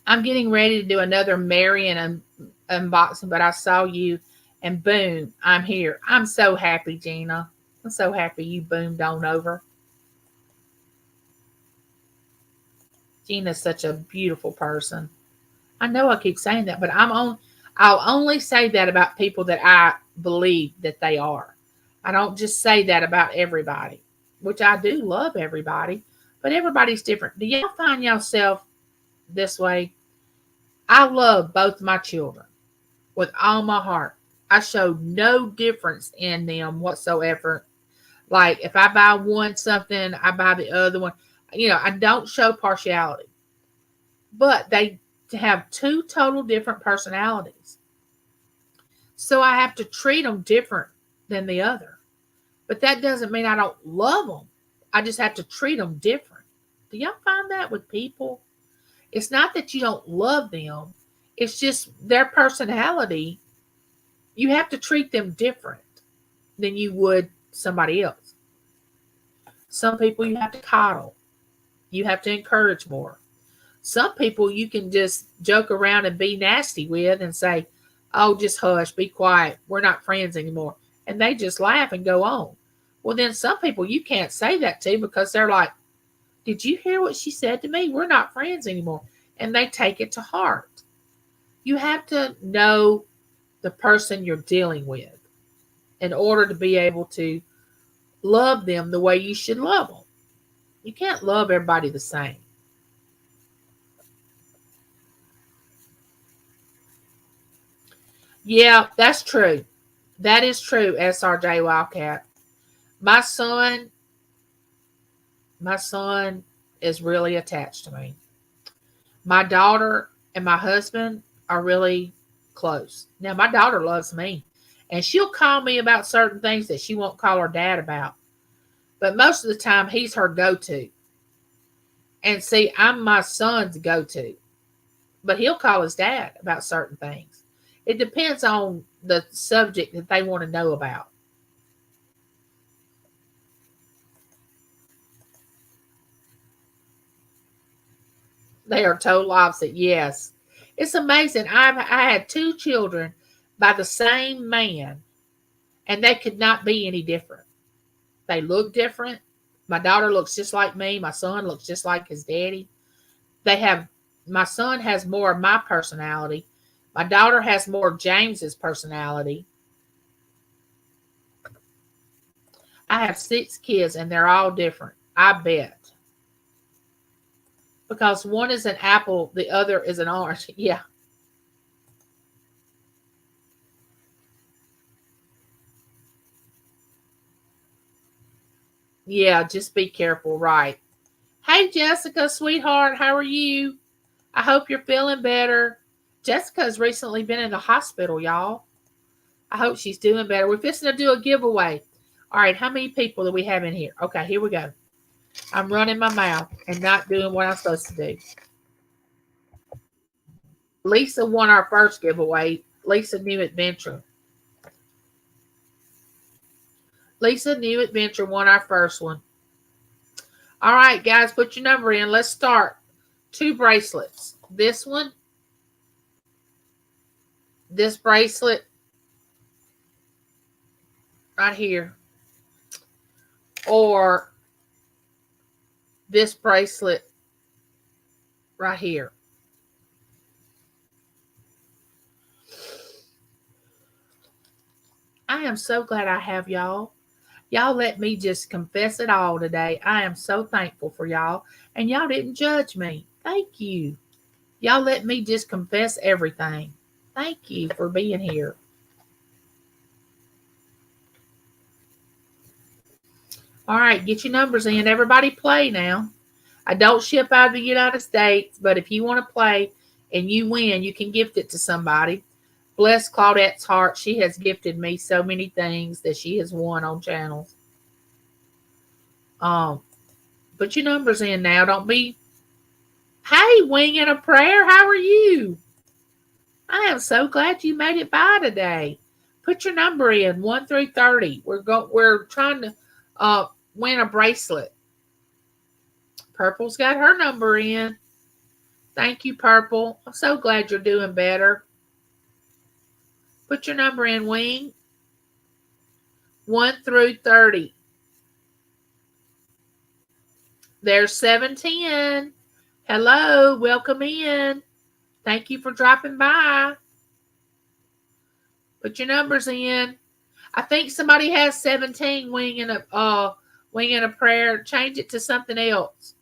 I'm getting ready to do another Marion unboxing, but I saw you, and boom, I'm here. I'm so happy, Gina. I'm so happy you boomed on over. Gina's such a beautiful person. I know I keep saying that, but I'll only say that about people that I believe that they are. I don't just say that about everybody, which I do love everybody, but everybody's different. Do y'all find yourself this way? I love both my children with all my heart. I show no difference in them whatsoever. Like if I buy one something, I buy the other one. I don't show partiality. But they have two total different personalities. So I have to treat them different than the other. But that doesn't mean I don't love them. I just have to treat them different. Do y'all find that with people? It's not that you don't love them. It's just their personality. You have to treat them different than you would somebody else. Some people you have to coddle. You have to encourage more. Some people you can just joke around and be nasty with and say, oh, just hush, be quiet. We're not friends anymore. And they just laugh and go on. Well, then some people you can't say that to because they're like, did you hear what she said to me? We're not friends anymore. And they take it to heart. You have to know the person you're dealing with in order to be able to love them the way you should love them. You can't love everybody the same. Yeah, that's true. That is true, SRJ Wildcat. My son is really attached to me. My daughter and my husband are really close. Now, my daughter loves me, and she'll call me about certain things that she won't call her dad about. But most of the time, he's her go-to. And see, I'm my son's go-to. But he'll call his dad about certain things. It depends on the subject that they want to know about. They are total opposite. Yes. It's amazing. I had two children by the same man, and they could not be any different. They look different. My daughter looks just like me. My son looks just like his daddy. My son has more of my personality. My daughter has more of James's personality. I have 6 kids and they're all different. I bet. Because one is an apple, the other is an orange. Yeah. Yeah, just be careful, right? Hey, Jessica, sweetheart, how are you? I hope you're feeling better. Jessica's recently been in the hospital, y'all. I hope she's doing better. We're fixing to do a giveaway. All right, how many people do we have in here? Okay, here we go. I'm running my mouth and not doing what I'm supposed to do. Lisa won our first giveaway. Lisa New Adventure. Lisa New Adventure won our first one. All right, guys, put your number in. Let's start. 2 bracelets. This one. This bracelet. Right here. Or this bracelet right here. I am so glad I have y'all. Y'all let me just confess it all today. I am so thankful for y'all. And y'all didn't judge me. Thank you. Y'all let me just confess everything. Thank you for being here. All right, get your numbers in. Everybody play now. I don't ship out of the United States, but if you want to play and you win, you can gift it to somebody. Bless Claudette's heart. She has gifted me so many things that she has won on channels. Put your numbers in now. Don't be. Hey, Wing and a Prayer. How are you? I am so glad you made it by today. Put your number in 1 through 30. We're trying to win a bracelet. Purple's got her number in. Thank you, Purple. I'm so glad you're doing better. Put your number in, Wing. 1 through 30. There's 710. Hello, welcome in. Thank you for dropping by. Put your numbers in. I think somebody has 17, Wing and a Prayer. Change it to something else.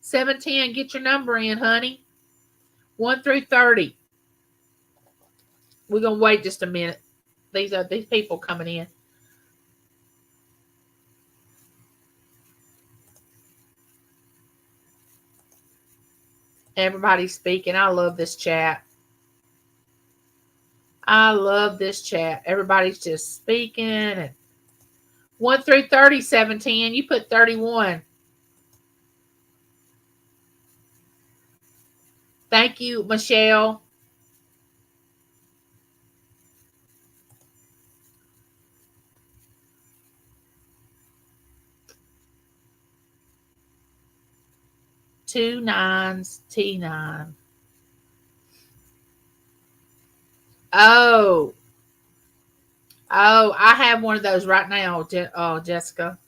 710, get your number in, honey. 1 through 30. We're gonna wait just a minute. These people coming in. Everybody's speaking. I love this chat. I love this chat. Everybody's just speaking. And 1 through 30, 710. You put 31. Thank you, Michelle. Two nines, T9. Oh, I have one of those right now, Jessica.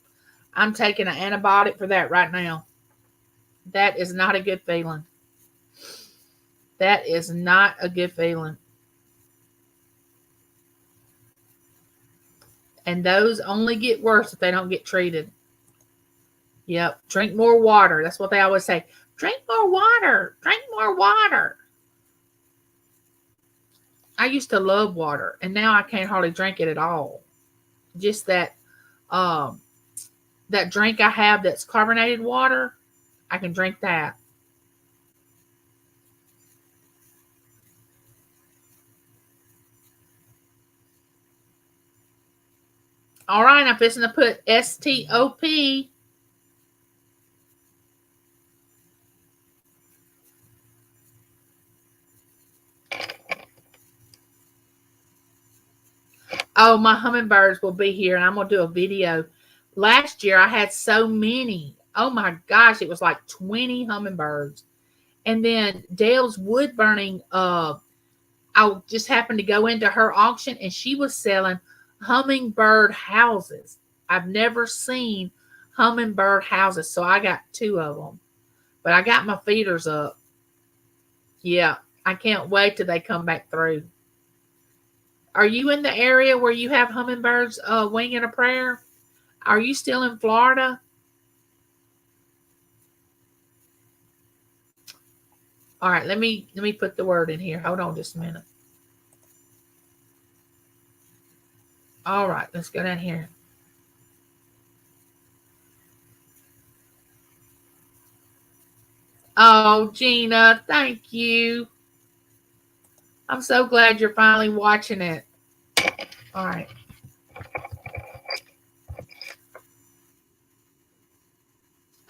I'm taking an antibiotic for that right now. That is not a good feeling. That is not a good feeling. And those only get worse if they don't get treated. Yep. Drink more water. That's what they always say. Drink more water. Drink more water. I used to love water, and now I can't hardly drink it at all. Just that drink I have that's carbonated water, I can drink that. All right, I'm fixing to put STOP. Oh, my hummingbirds will be here, and I'm going to do a video. Last year, I had so many. Oh, my gosh. It was like 20 hummingbirds. And then Dale's wood burning, I just happened to go into her auction, and she was selling hummingbird houses. I've never seen hummingbird houses, so I got 2 of them. But I got my feeders up. Yeah, I can't wait till they come back through. Are you in the area where you have hummingbirds winging a prayer? Are you still in Florida? All right, let me put the word in here. Hold on just a minute. All right, let's go down here. Oh, Gina, thank you. I'm so glad you're finally watching it. All right.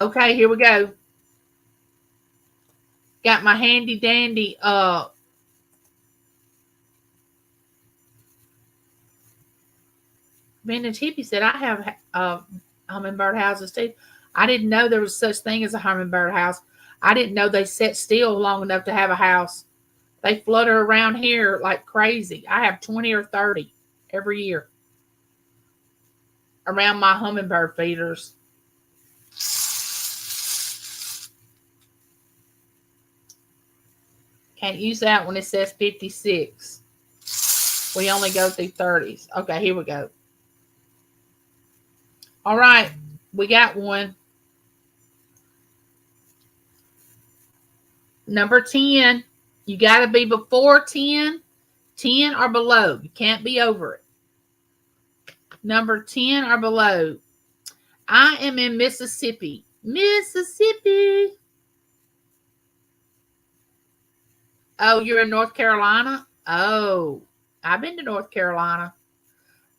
Okay, here we go. Got my handy dandy Vintage Hippie said I have hummingbird houses too. I didn't know there was such thing as a hummingbird house. I didn't know they sit still long enough to have a house. They flutter around here like crazy. I have 20 or 30 every year around my hummingbird feeders. Can't use that when it says 56. We only go through 30s. Okay, here we go. All right, we got one. Number 10. You got to be before 10. 10 or below. You can't be over it. Number 10 or below. I am in Mississippi. Mississippi. Oh, you're in North Carolina? Oh, I've been to North Carolina.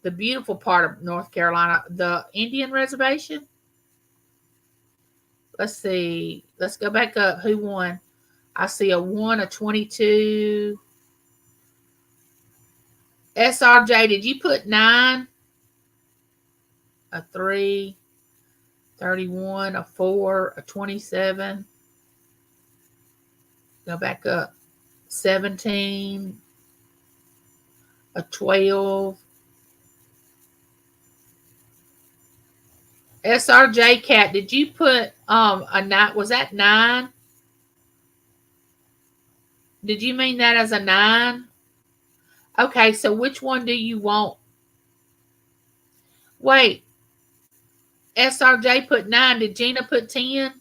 The beautiful part of North Carolina. The Indian reservation. Let's see. Let's go back up. Who won? I see a 1, a 22. SRJ, did you put 9? A 3, 31, a 4, a 27. Go back up. 17, a 12. SRJ Cat, did you put a 9? Was that 9? Did you mean that as a 9? Okay, so which one do you want? Wait. SRJ put 9. Did Gina put 10?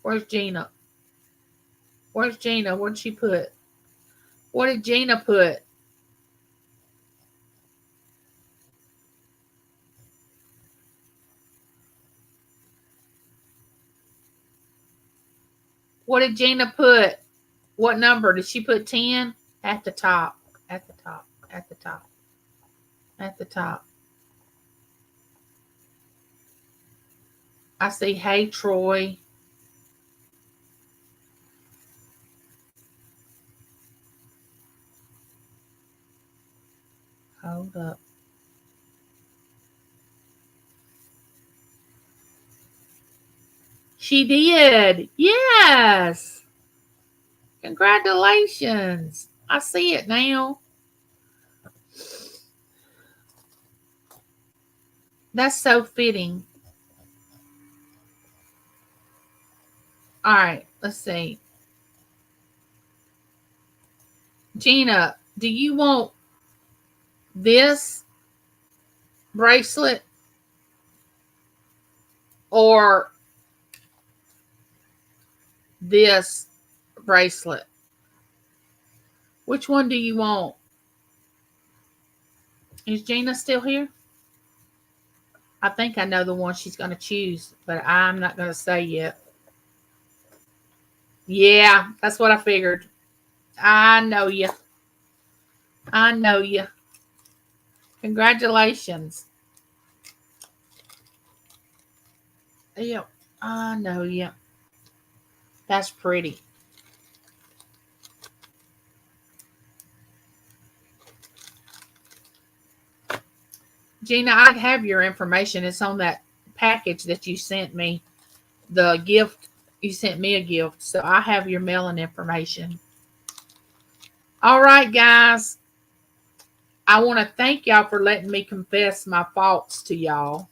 Where's Gina? Where's Gina? What did she put? What did Gina put? What did Gina put? What number? Did she put 10? At the top. At the top. At the top. At the top. I see, hey, Troy. Hold up. She did. Yes. Congratulations. I see it now. That's so fitting. All right. Let's see. Gina, do you want this bracelet or this bracelet? Which one do you want? Is Gina still here? I think I know the one she's going to choose, but I'm not going to say yet. Yeah, that's what I figured. I know you. I know you. Congratulations. Yep, I know you. That's pretty. Gina, I have your information. It's on that package that you sent me. The gift, you sent me a gift. So I have your mailing information. All right, guys. I want to thank y'all for letting me confess my faults to y'all.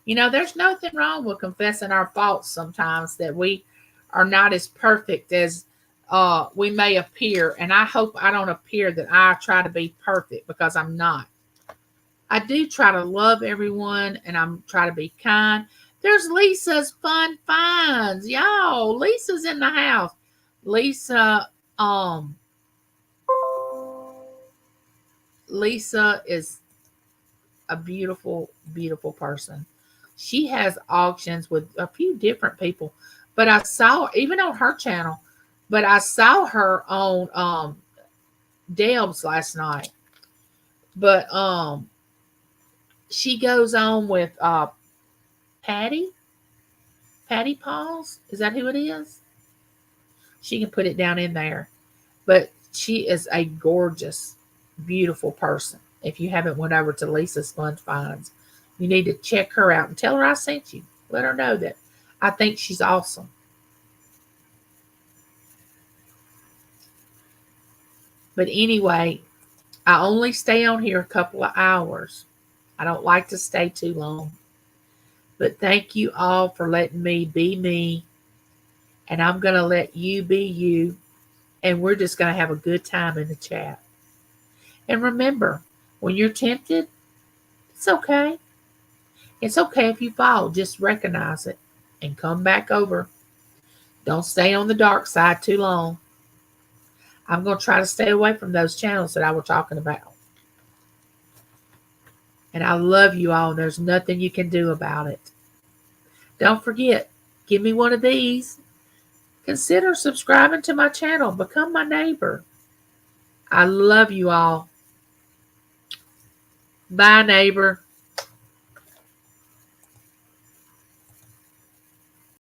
You know, there's nothing wrong with confessing our faults sometimes, that we are not as perfect as we may appear. And I hope I don't appear that I try to be perfect, because I'm not. I do try to love everyone, and I'm try to be kind. There's Lisa's Fun Finds. Y'all, Lisa's in the house. Lisa, Lisa is a beautiful, beautiful person. She has auctions with a few different people, but I saw, even on her channel, but I saw her on Deb's last night. But she goes on with Patty Paws. Is that who it is? She can put it down in there. But she is a gorgeous, beautiful person. If you haven't went over to Lisa's Fun Finds, you need to check her out and tell her I sent you. Let her know that I think she's awesome. But anyway, I only stay on here a couple of hours. I don't like to stay too long. But thank you all for letting me be me. And I'm going to let you be you. And we're just going to have a good time in the chat. And remember, when you're tempted, it's okay. It's okay if you fall. Just recognize it and come back over. Don't stay on the dark side too long. I'm going to try to stay away from those channels that I was talking about. And I love you all. There's nothing you can do about it. Don't forget, give me one of these. Consider subscribing to my channel. Become my neighbor. I love you all. Bye, neighbor.